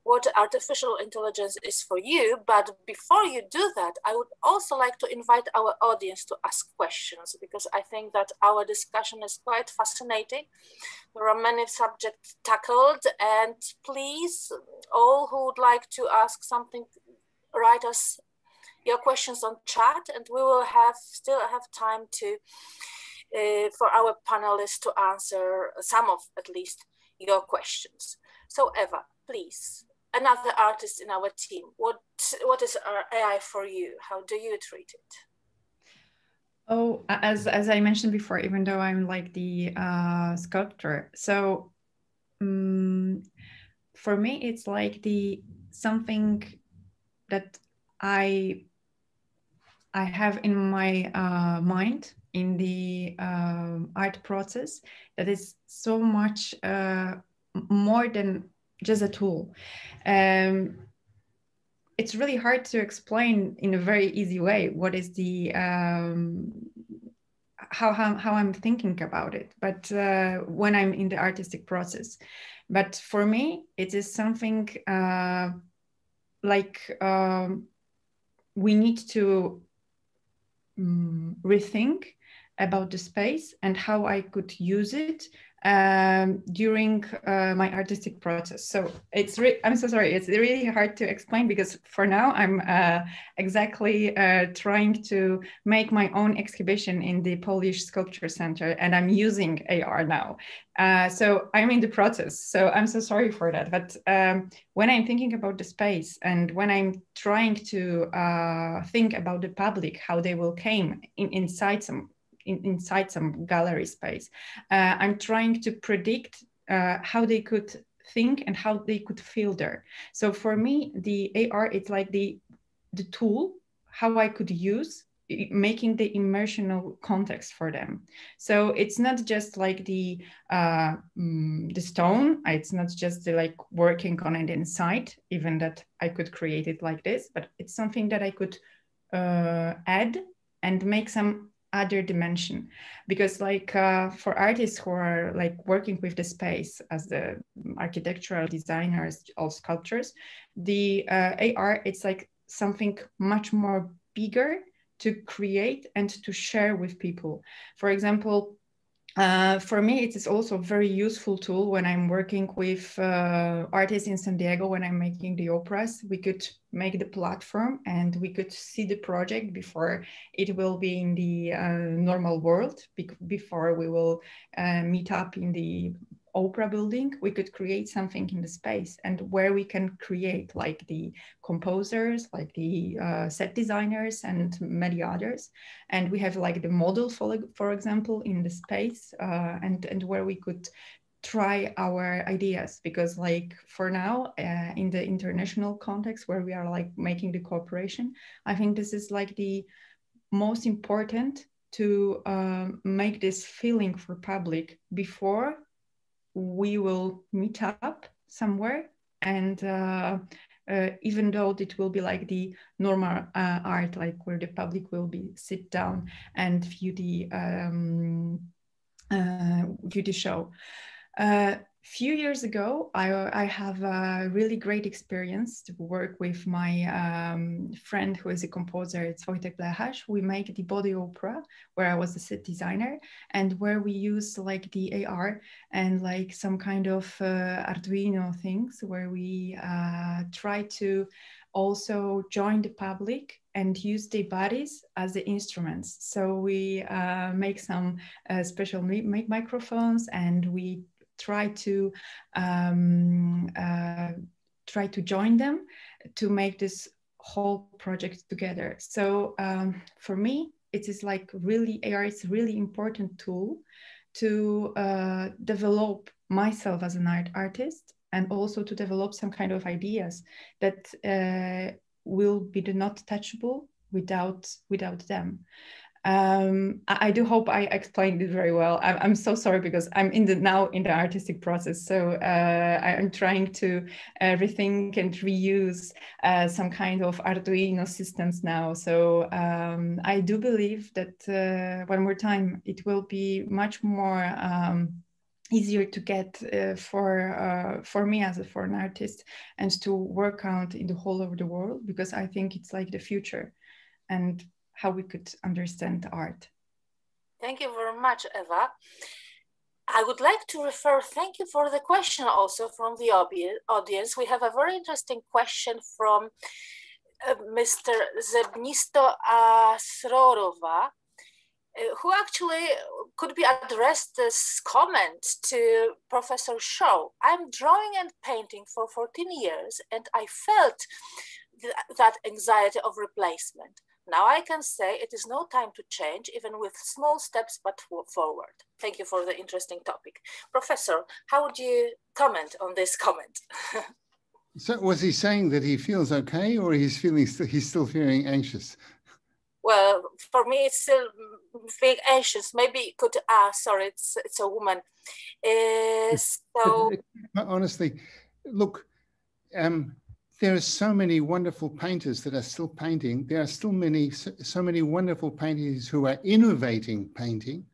what artificial intelligence is for you. But before you do that, I would also like to invite our audience to ask questions, because I think that our discussion is quite fascinating. There are many subjects tackled, and please, all who would like to ask something, write us your questions on chat, and we will still have time to for our panelists to answer some of at least your questions. So Eva, please, another artist in our team, what is AI for you? How do you treat it? Oh, as I mentioned before, even though I'm like the sculptor, so for me it's like something that I have in my mind in the art process that is so much more than just a tool. It's really hard to explain in a very easy way what is the how I'm thinking about it, but when I'm in the artistic process. But for me, it is something like we need to rethink about the space and how I could use it during my artistic process. So I'm so sorry, it's really hard to explain, because for now I'm exactly trying to make my own exhibition in the Polish Sculpture Center, and I'm using AR now. So I'm in the process, so I'm so sorry for that. But when I'm thinking about the space, and when I'm trying to think about the public, how they will come inside some gallery space, I'm trying to predict how they could think and how they could feel there. So for me, the AR, it's like the tool, how I could use, making the immersional context for them. So it's not just like the stone, it's not just like working on it inside, even that I could create it like this, but it's something that I could add and make some other dimension. Because like for artists who are like working with the space as the architectural designers or sculptors, the AR, it's like something much more bigger to create and to share with people. For example, for me, it is also a very useful tool when I'm working with artists in San Diego. When I'm making the operas, we could make the platform and we could see the project before it will be in the normal world, before we will meet up in the opera building. We could create something in the space, and where we can create like the composers, like the set designers and many others. And we have like the model, for example, in the space, and where we could try our ideas. Because like for now, in the international context where we are like making the cooperation, I think this is like the most important to make this feeling for public before we will meet up somewhere. And even though it will be like the normal art, like where the public will be sit down and view the show. few years ago, I have a really great experience to work with my friend who is a composer. It's Wojtek. We make the body opera where I was the set designer, and where we use like the AR and like some kind of Arduino things where we try to also join the public and use their bodies as the instruments. So we make some special microphones, and we try to join them to make this whole project together. So for me, it is like really, AR is a really important tool to develop myself as an artist, and also to develop some kind of ideas that will be not touchable without them. I do hope I explained it very well. I'm so sorry, because I'm now in the artistic process. So I'm trying to rethink and reuse some kind of Arduino systems now. So I do believe that one more time, it will be much more easier to get for me as for an artist, and to work out in the whole over the world, because I think it's like the future and how we could understand art. Thank you very much, Eva. I would like to thank you for the question also from the audience. We have a very interesting question from Mr. Zebnisto Asrorova, who actually could be addressed this comment to Professor Shaw. I'm drawing and painting for 14 years, and I felt that anxiety of replacement. Now I can say it is no time to change, even with small steps, but forward. Thank you for the interesting topic. Professor, how would you comment on this comment? So was he saying that he feels okay, or he's still feeling anxious? Well, for me, it's still feeling anxious. Maybe you could, sorry, it's a woman. So honestly, look, there are so many wonderful painters that are still painting. There are still so many wonderful painters who are innovating painting.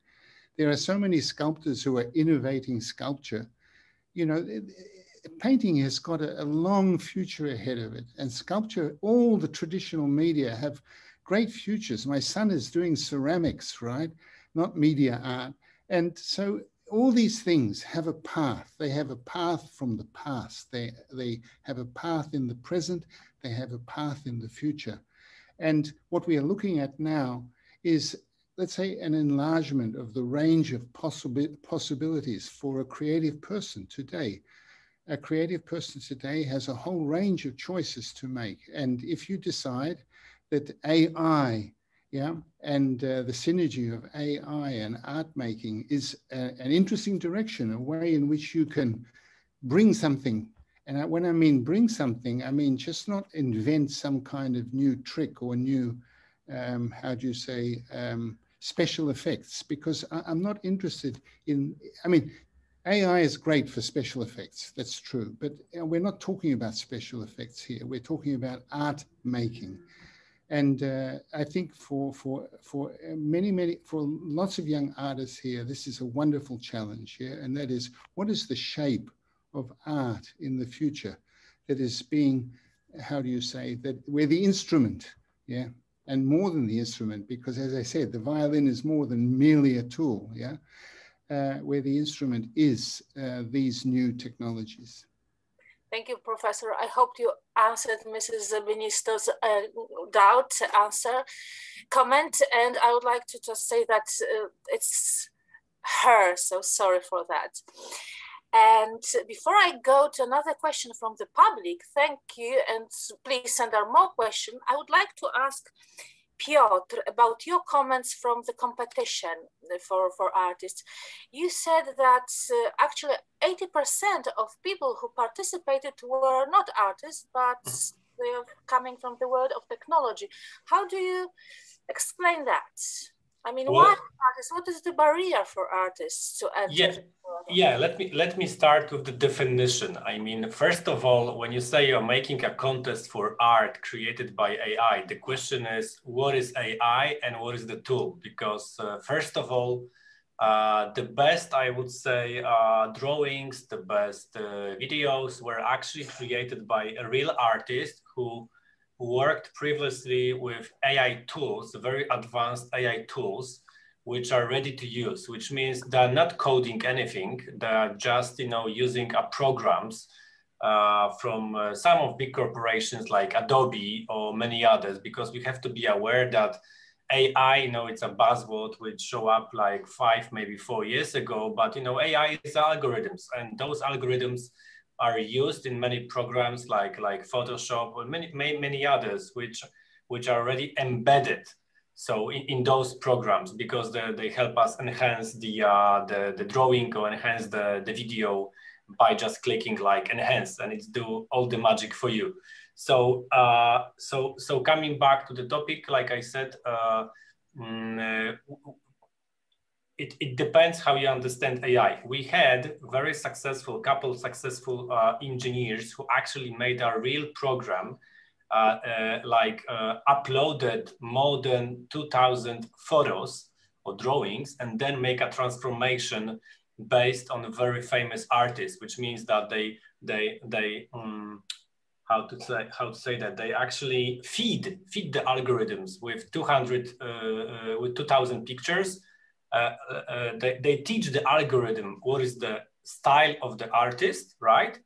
There are so many sculptors who are innovating sculpture. You know, painting has got a long future ahead of it. And sculpture, all the traditional media have great futures. My son is doing ceramics, right? Not media art. And so all these things have a path. They have a path from the past. They have a path in the present. They have a path in the future. And what we are looking at now is, let's say, an enlargement of the range of possibilities for a creative person today. A creative person today has a whole range of choices to make. And if you decide that AI, and the synergy of AI and art making is an interesting direction, a way in which you can bring something. And when I mean bring something, I mean just not invent some kind of new trick or new, how do you say, special effects, because I'm not interested in, I mean, AI is great for special effects, that's true, but we're not talking about special effects here. We're talking about art making. And I think for lots of young artists here, this is a wonderful challenge here. And that is, what is the shape of art in the future that is being, how do you say, that we're the instrument, and more than the instrument, because as I said, the violin is more than merely a tool, where the instrument is these new technologies. Thank you, Professor. I hope you answered Mrs. Benisto's comment. And I would like to just say that it's her, so sorry for that. And before I go to another question from the public, thank you, and please send out more questions. I would like to ask Piotr about your comments from the competition for artists. You said that actually 80% of people who participated were not artists, but they're coming from the world of technology. How do you explain that? I mean, why artists? What is the barrier for artists to enter? Yeah, let me start with the definition. I mean, first of all, when you say you're making a contest for art created by AI, the question is, what is AI and what is the tool? Because first of all, The best, I would say, drawings, the best videos were actually created by a real artist who worked previously with AI tools, very advanced AI tools, which are ready to use, which means they're not coding anything. They're just, using programs from some of big corporations like Adobe or many others, because we have to be aware that AI, it's a buzzword which show up like 5, maybe 4 years ago, but AI is algorithms, and those algorithms are used in many programs like Photoshop or many others, which are already embedded. So in those programs, because they help us enhance the drawing or enhance the video by just clicking like enhance, and it's do all the magic for you. So so coming back to the topic, like I said, it depends how you understand AI. We had couple successful engineers who actually made a real program, uploaded more than 2,000 photos or drawings, and then make a transformation based on a very famous artist, which means that they how to say that they actually feed the algorithms with 2,000 pictures. They teach the algorithm what is the style of the artist, right?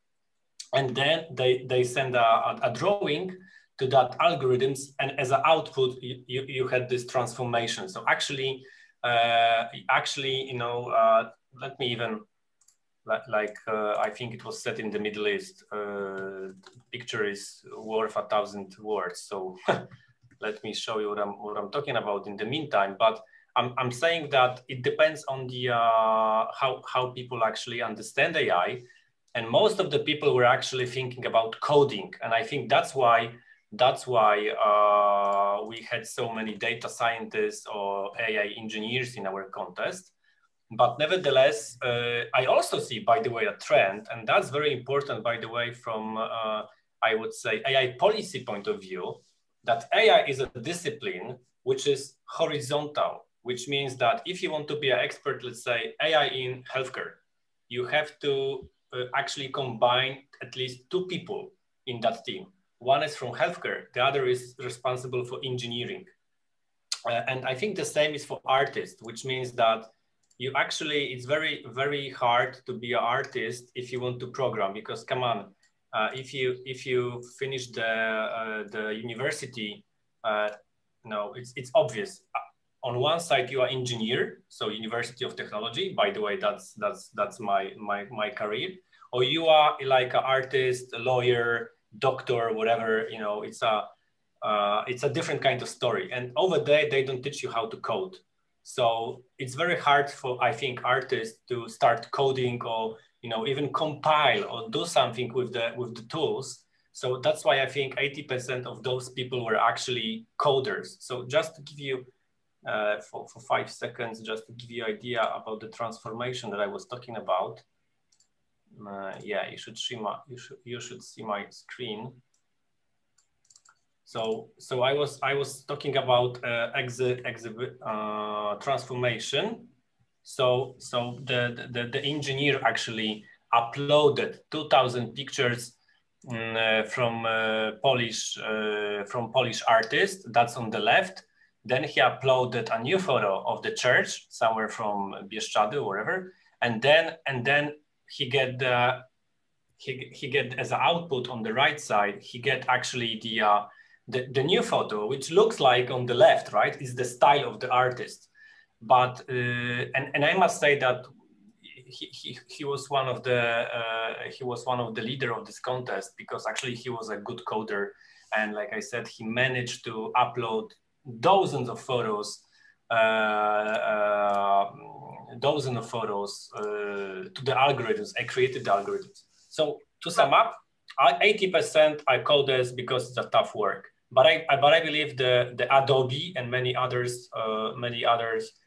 And then they send a drawing to that algorithms, and as an output, you had this transformation. So actually, let me even, I think it was set in the Middle East. Picture is worth 1,000 words. So let me show you what I'm talking about in the meantime. But I'm saying that it depends on the how people actually understand AI, and most of the people were actually thinking about coding, and I think that's why we had so many data scientists or AI engineers in our contest. But nevertheless, I also see, by the way, a trend, and that's very important, by the way, from I would say AI policy point of view, that AI is a discipline which is horizontal, which means that if you want to be an expert, let's say AI in healthcare, you have to actually combine at least 2 people in that team. One is from healthcare, the other is responsible for engineering. And I think the same is for artists, which means that you actually, it's very, very hard to be an artist if you want to program, because come on, if you finish the university, it's obvious. On one side, you are engineer, so University of Technology. By the way, that's my career. Or you are like an artist, a lawyer, doctor, whatever. It's a different kind of story. And over there, they don't teach you how to code. So it's very hard for, I think, artists to start coding or even compile or do something with the tools. So that's why I think 80% of those people were actually coders. So just to give you for 5 seconds, just to give you an idea about the transformation that I was talking about. Yeah, you should see my screen. So I was talking about transformation. So the engineer actually uploaded 2,000 pictures from Polish artist. That's on the left. Then he uploaded a new photo of the church somewhere from Bieszczady or wherever, and then he get as an output on the right side. He get actually the new photo, which looks like on the left, right, is the style of the artist. But and I must say that he was one of the leader of this contest, because actually he was a good coder, and like I said, he managed to upload dozens of photos to the algorithms. I created the algorithms. So to sum up, 80% are coders because it's a tough work. But I believe the Adobe and many others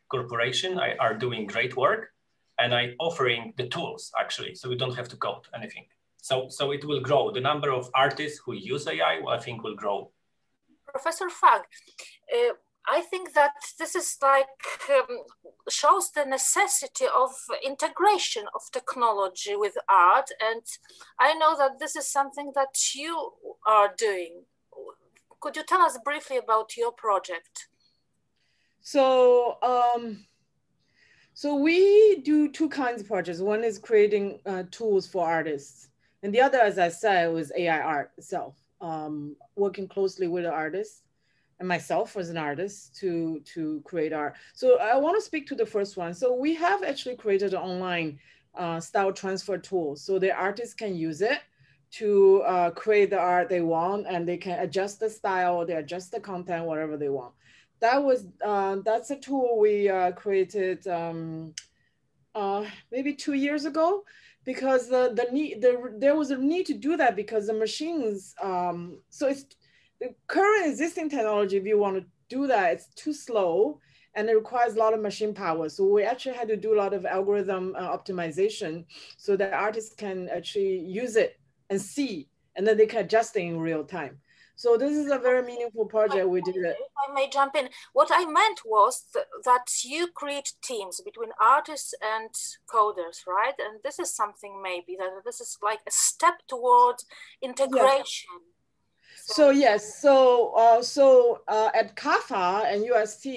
corporations are doing great work, and I offering the tools actually, so we don't have to code anything. So it will grow. The number of artists who use AI, I think, will grow. Professor Fung, I think that this is like shows the necessity of integration of technology with art. And I know that this is something that you are doing. Could you tell us briefly about your project? So, so we do two kinds of projects. One is creating tools for artists. And the other, as I said, was AI art itself, working closely with the artists and myself as an artist to create art. So I want to speak to the first one. So we have actually created an online style transfer tool. So the artists can use it to create the art they want, and they can adjust the style, they adjust the content, whatever they want. That's a tool we created maybe 2 years ago, because there was a need to do that because the machines, so it's the current existing technology, if you want to do that, it's too slow and it requires a lot of machine power. So we actually had to do a lot of algorithm optimization so that artists can actually use it and see, and then they can adjust it in real time. So this is a very meaningful project we did. If I may jump in, what I meant was that you create teams between artists and coders, right? And this is something maybe that this is like a step towards integration. Yes. So yes, so at CAFA and UST,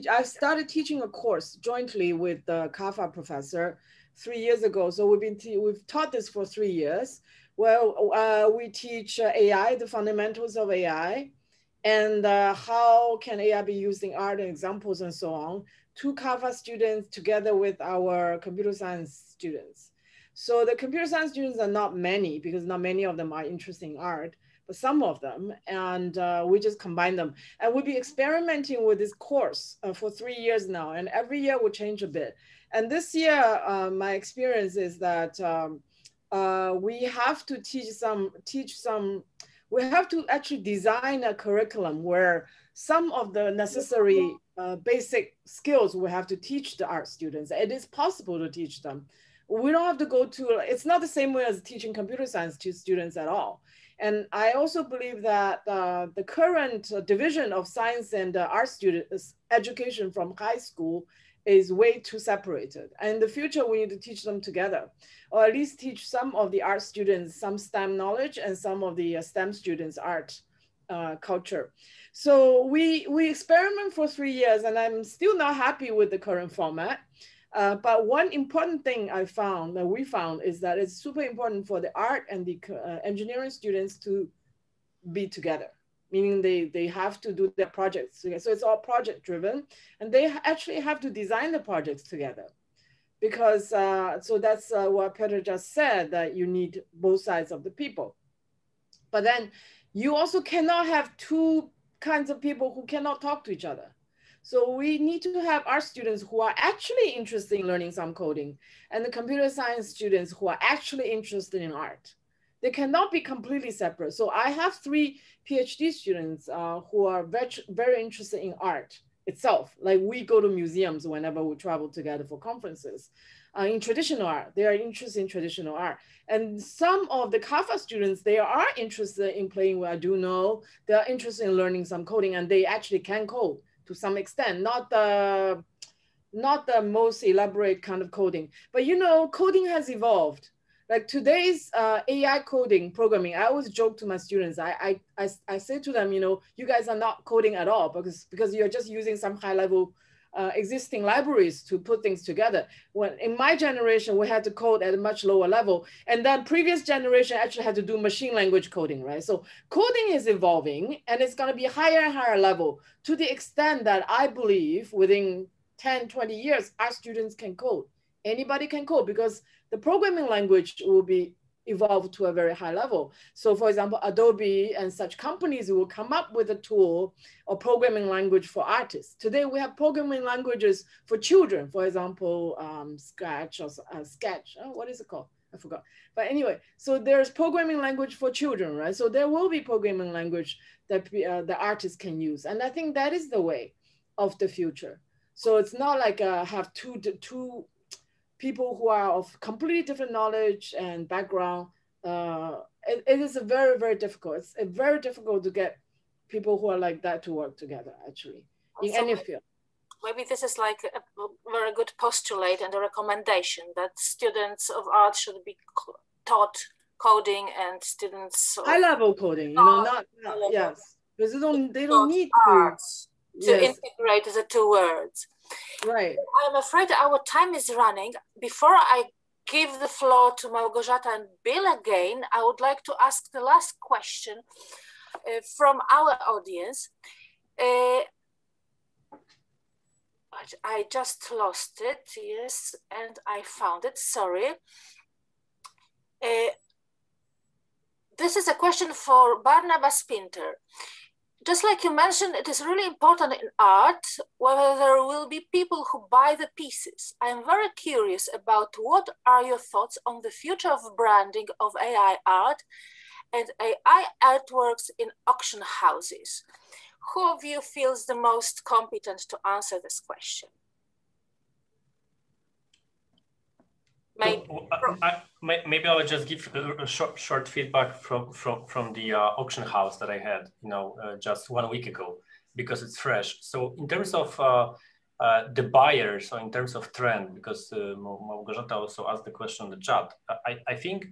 I started teaching a course jointly with the CAFA professor 3 years ago. So we've taught this for 3 years. Well, we teach AI, the fundamentals of AI, and how can AI be used in art and examples and so on, to CAFA students together with our computer science students. So the computer science students are not many, because not many of them are interested in art, but some of them, and we just combine them. And we'll be experimenting with this course for 3 years now, and every year will change a bit. And this year, my experience is that we have to we have to actually design a curriculum where some of the necessary basic skills we have to teach the art students. It is possible to teach them. We don't have to go to, it's not the same way as teaching computer science to students at all. And I also believe that the current division of science and art students education from high school is way too separated. And in the future, we need to teach them together, or at least teach some of the art students some STEM knowledge and some of the STEM students art culture. So we experiment for 3 years, and I'm still not happy with the current format. But one important thing we found is that it's super important for the art and the engineering students to be together, meaning they have to do their projects together. So it's all project driven, and they actually have to design the projects together. Because, so that's what Piotr just said, that you need both sides of the people. But then you also cannot have two kinds of people who cannot talk to each other. So we need to have art students who are actually interested in learning some coding, and the computer science students who are actually interested in art. They cannot be completely separate. So I have 3 PhD students who are very interested in art itself. Like, we go to museums whenever we travel together for conferences. In traditional art, they are interested in traditional art. And some of the CAFA students, they are interested in playing with Arduino. They are interested in learning some coding, and they actually can code to some extent, not the most elaborate kind of coding. But you know, coding has evolved. Like today's AI coding programming, I always joke to my students, I say to them, you know, you guys are not coding at all because you're just using some high level existing libraries to put things together. When in my generation, we had to code at a much lower level. And then previous generation actually had to do machine language coding, right? So coding is evolving, and it's gonna be higher and higher level, to the extent that I believe within 10, 20 years, our students can code. Anybody can code, because the programming language will be evolved to a very high level. So for example, Adobe and such companies will come up with a tool or programming language for artists. Today we have programming languages for children, for example, Scratch or Sketch, what is it called? I forgot. But anyway, so there's programming language for children, right? So there will be programming language that the artists can use. And I think that is the way of the future. So it's not like have two people who are of completely different knowledge and background. It is a very, very difficult. It's very difficult to get people who are like that to work together, actually, in any field. maybe this is like a very good postulate and a recommendation that students of art should be taught coding and students high level coding, you know, not yes, because they don't need to integrate the two words. Right. I'm afraid our time is running. Before I give the floor to Małgorzata and Bill again, I would like to ask the last question from our audience. I just lost it, yes, and I found it, sorry. This is a question for Barnabas Pinter. Just like you mentioned, it is really important in art whether there will be people who buy the pieces. I am very curious about what are your thoughts on the future of branding of AI art and AI artworks in auction houses. Who of you feels the most competent to answer this question? Maybe I'll just give a short feedback from the auction house that I had, just 1 week ago, because it's fresh. So in terms of the buyers, or in terms of trend, because Małgorzata also asked the question on the chat, I think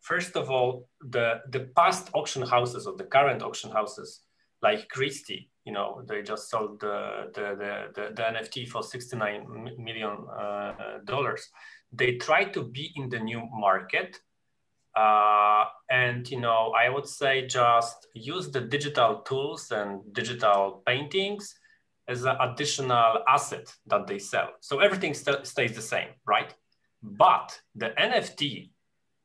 first of all, the past auction houses or the current auction houses, like Christie, they just sold the NFT for $69 million. They try to be in the new market, and I would say just use the digital tools and digital paintings as an additional asset that they sell. So everything stays the same, right? But the NFT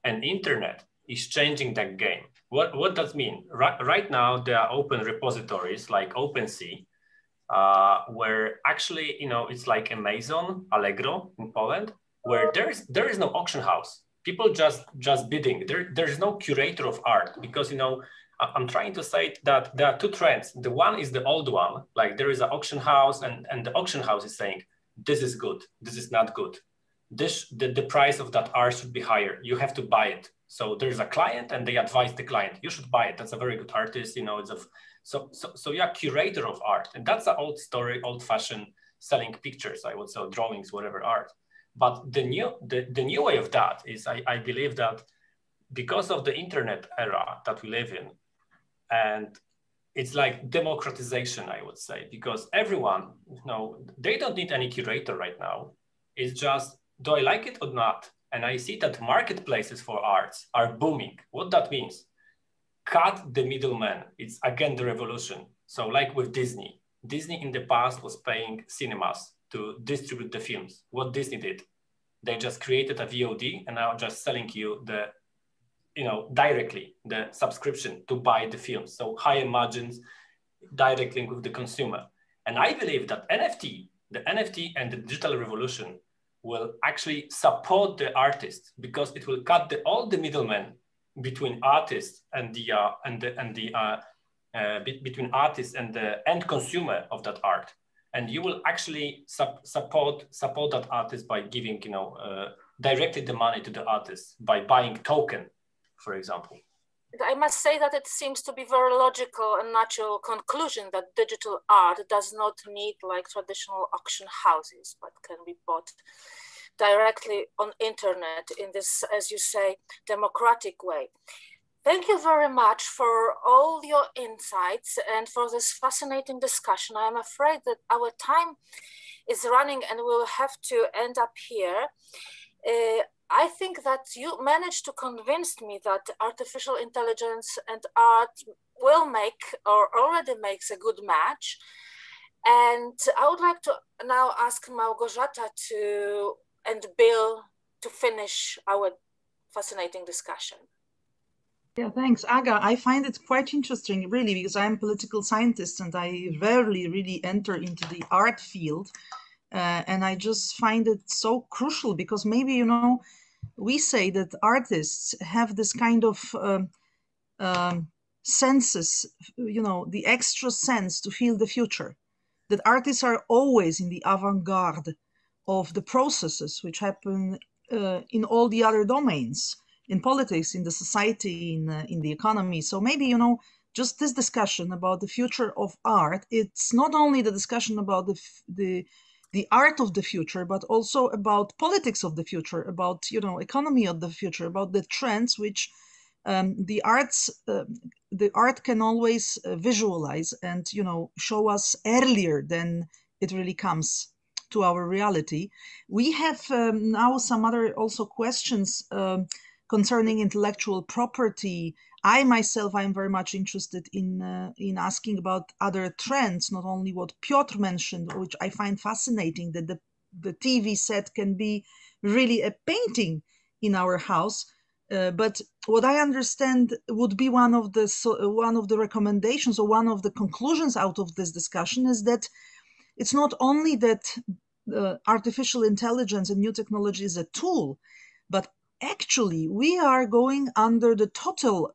and internet is changing that game. What does it mean? Right now there are open repositories like OpenSea, where actually it's like Amazon, Allegro in Poland, where there is no auction house. People just bidding. There is no curator of art, because I'm trying to say that there are two trends. The one is the old one, like there is an auction house, and the auction house is saying this is good, this is not good. The price of that art should be higher. You have to buy it. So there's a client, and they advise the client, you should buy it. That's a very good artist. So you're a curator of art, and that's an old story, old-fashioned selling pictures, I would say, drawings, whatever art. But the new way of that is, I believe that because of the internet era that we live in, and it's like democratization, I would say, because everyone, they don't need any curator right now. It's just, do I like it or not? And I see that marketplaces for arts are booming. What that means? Cut the middleman. It's again the revolution. So like with Disney in the past was paying cinemas to distribute the films. What Disney did, they just created a VOD and now just selling you directly the subscription to buy the films. So higher margins, direct link with the consumer. And I believe that the NFT and the digital revolution will actually support the artists, because it will cut all the middlemen between artists and between artists and the end consumer of that art. And you will actually support that artist by giving, directly the money to the artist by buying token, for example. I must say that it seems to be very logical and natural conclusion that digital art does not need like traditional auction houses, but can be bought directly on internet in this, as you say, democratic way. Thank you very much for all your insights and for this fascinating discussion. I'm afraid that our time is running and we'll have to end up here. I think that you managed to convince me that artificial intelligence and art will make, or already makes, a good match. And I would like to now ask Małgorzata and Bill to finish our fascinating discussion. Yeah, thanks, Aga. I find it quite interesting, really, because I'm a political scientist and I rarely really enter into the art field. And I just find it so crucial because maybe, we say that artists have this kind of senses, the extra sense to feel the future, that artists are always in the avant-garde of the processes which happen in all the other domains, in politics, in the society, in the economy. So maybe, just this discussion about the future of art, it's not only the discussion about the art of the future, but also about politics of the future, about, you know, economy of the future, about the trends which the art can always visualize and, you know, show us earlier than it really comes to our reality. We have now some other also questions concerning intellectual property. I myself, I'm very much interested in asking about other trends, not only what Piotr mentioned, which I find fascinating, that the TV set can be really a painting in our house. But what I understand would be one of the recommendations or one of the conclusions out of this discussion is that it's not only that artificial intelligence and new technology is a tool, but actually we are going under the total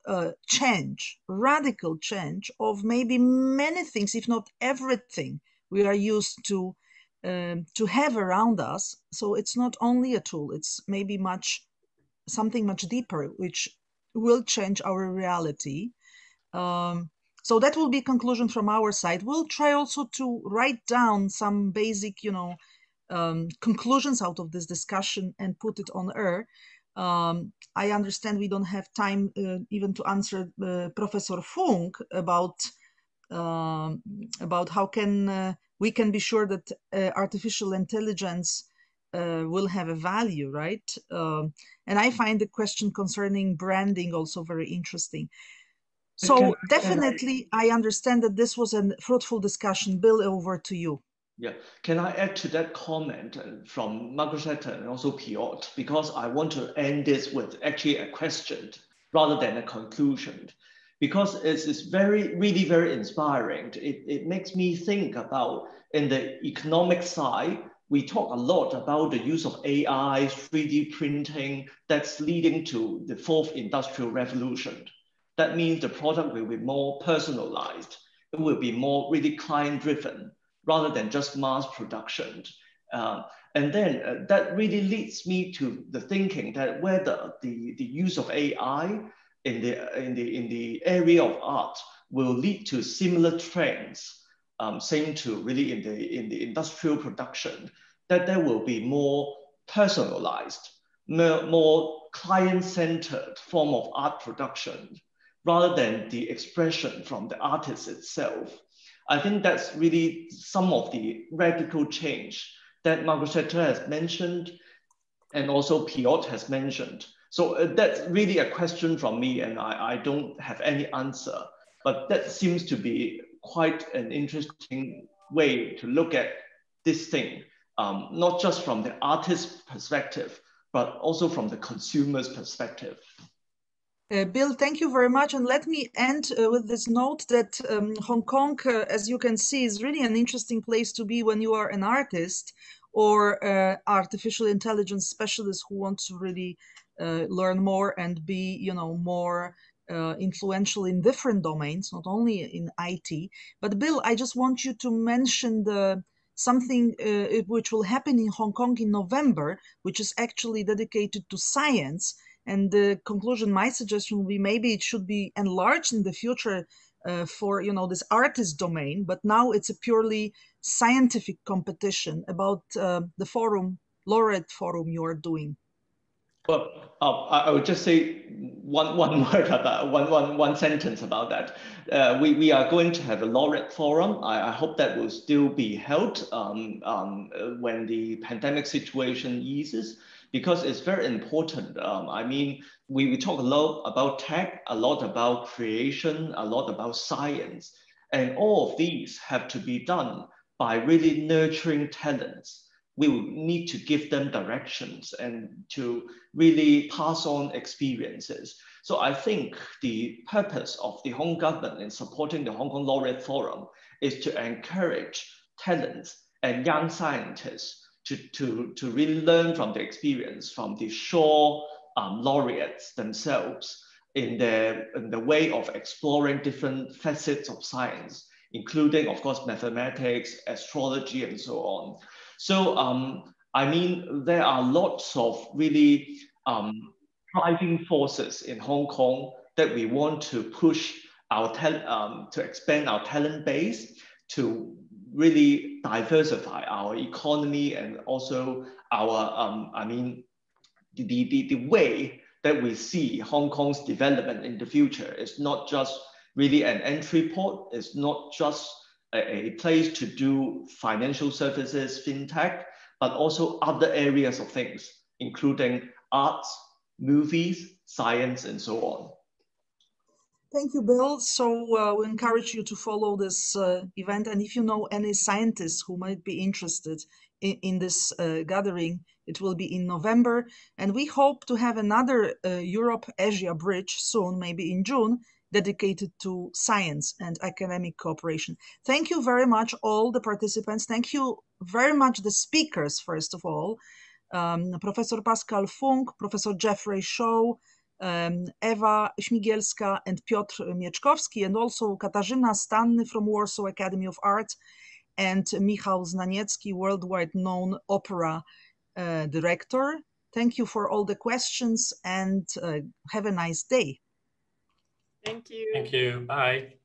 radical change of maybe many things, if not everything we are used to have around us. So it's not only a tool, it's maybe something much deeper, which will change our reality. So that will be conclusion from our side. We'll try also to write down some basic, you know, conclusions out of this discussion and put it on air. I understand we don't have time even to answer Professor Funk about how can we can be sure that artificial intelligence will have a value, right? And I find the question concerning branding also very interesting. So definitely, I understand that this was a fruitful discussion. Bill, over to you. Yeah, can I add to that comment from Margareta and also Piotr, because I want to end this with actually a question rather than a conclusion, because it's really very inspiring. It makes me think about, in the economic side, we talk a lot about the use of AI, 3D printing, that's leading to the fourth industrial revolution. That means the product will be more personalized. It will be more really client-driven rather than just mass production. And then that really leads me to the thinking that whether the use of AI in the area of art will lead to similar trends, same to really in the industrial production, that there will be more personalized, more client-centered form of art production, rather than the expression from the artist itself. I think that's really some of the radical change that Margareta has mentioned, and also Piotr has mentioned. So that's really a question from me, and I don't have any answer, but that seems to be quite an interesting way to look at this thing, not just from the artist's perspective, but also from the consumer's perspective. Bill, thank you very much. And let me end with this note that Hong Kong, as you can see, is really an interesting place to be when you are an artist or artificial intelligence specialist who wants to really learn more and be, you know, more influential in different domains, not only in IT. But Bill, I just want you to mention something which will happen in Hong Kong in November, which is actually dedicated to science. And the conclusion, my suggestion will be maybe it should be enlarged in the future for, you know, this artist domain, but now it's a purely scientific competition about the forum, laureate forum you are doing. Well, I would just say one word about one sentence about that. We are going to have a laureate forum. I hope that will still be held when the pandemic situation eases, because it's very important. I mean, we talk a lot about tech, a lot about creation, a lot about science, and all of these have to be done by really nurturing talents. We will need to give them directions and to really pass on experiences. So I think the purpose of the Hong Kong government in supporting the Hong Kong Laureate Forum is to encourage talents and young scientists to really learn from the experience from the sure laureates themselves in the way of exploring different facets of science, including, of course, mathematics, astrology, and so on. So, I mean, there are lots of really driving forces in Hong Kong that we want to push to expand our talent base, to really diversify our economy, and also our, the way that we see Hong Kong's development in the future is not just really an entry port, it's not just a place to do financial services, fintech, but also other areas of things, including arts, movies, science, and so on. Thank you, Bill. So we encourage you to follow this event. And if you know any scientists who might be interested in this gathering, it will be in November. And we hope to have another Europe-Asia bridge soon, maybe in June, dedicated to science and academic cooperation. Thank you very much, all the participants. Thank you very much, the speakers, first of all. Professor Pascal Funk, Professor Jeffrey Shaw, Ewa Śmigielska and Piotr Mieczkowski, and also Katarzyna Stanny from Warsaw Academy of Art, and Michał Znaniecki, worldwide known opera director. Thank you for all the questions, and have a nice day. Thank you. Thank you. Bye.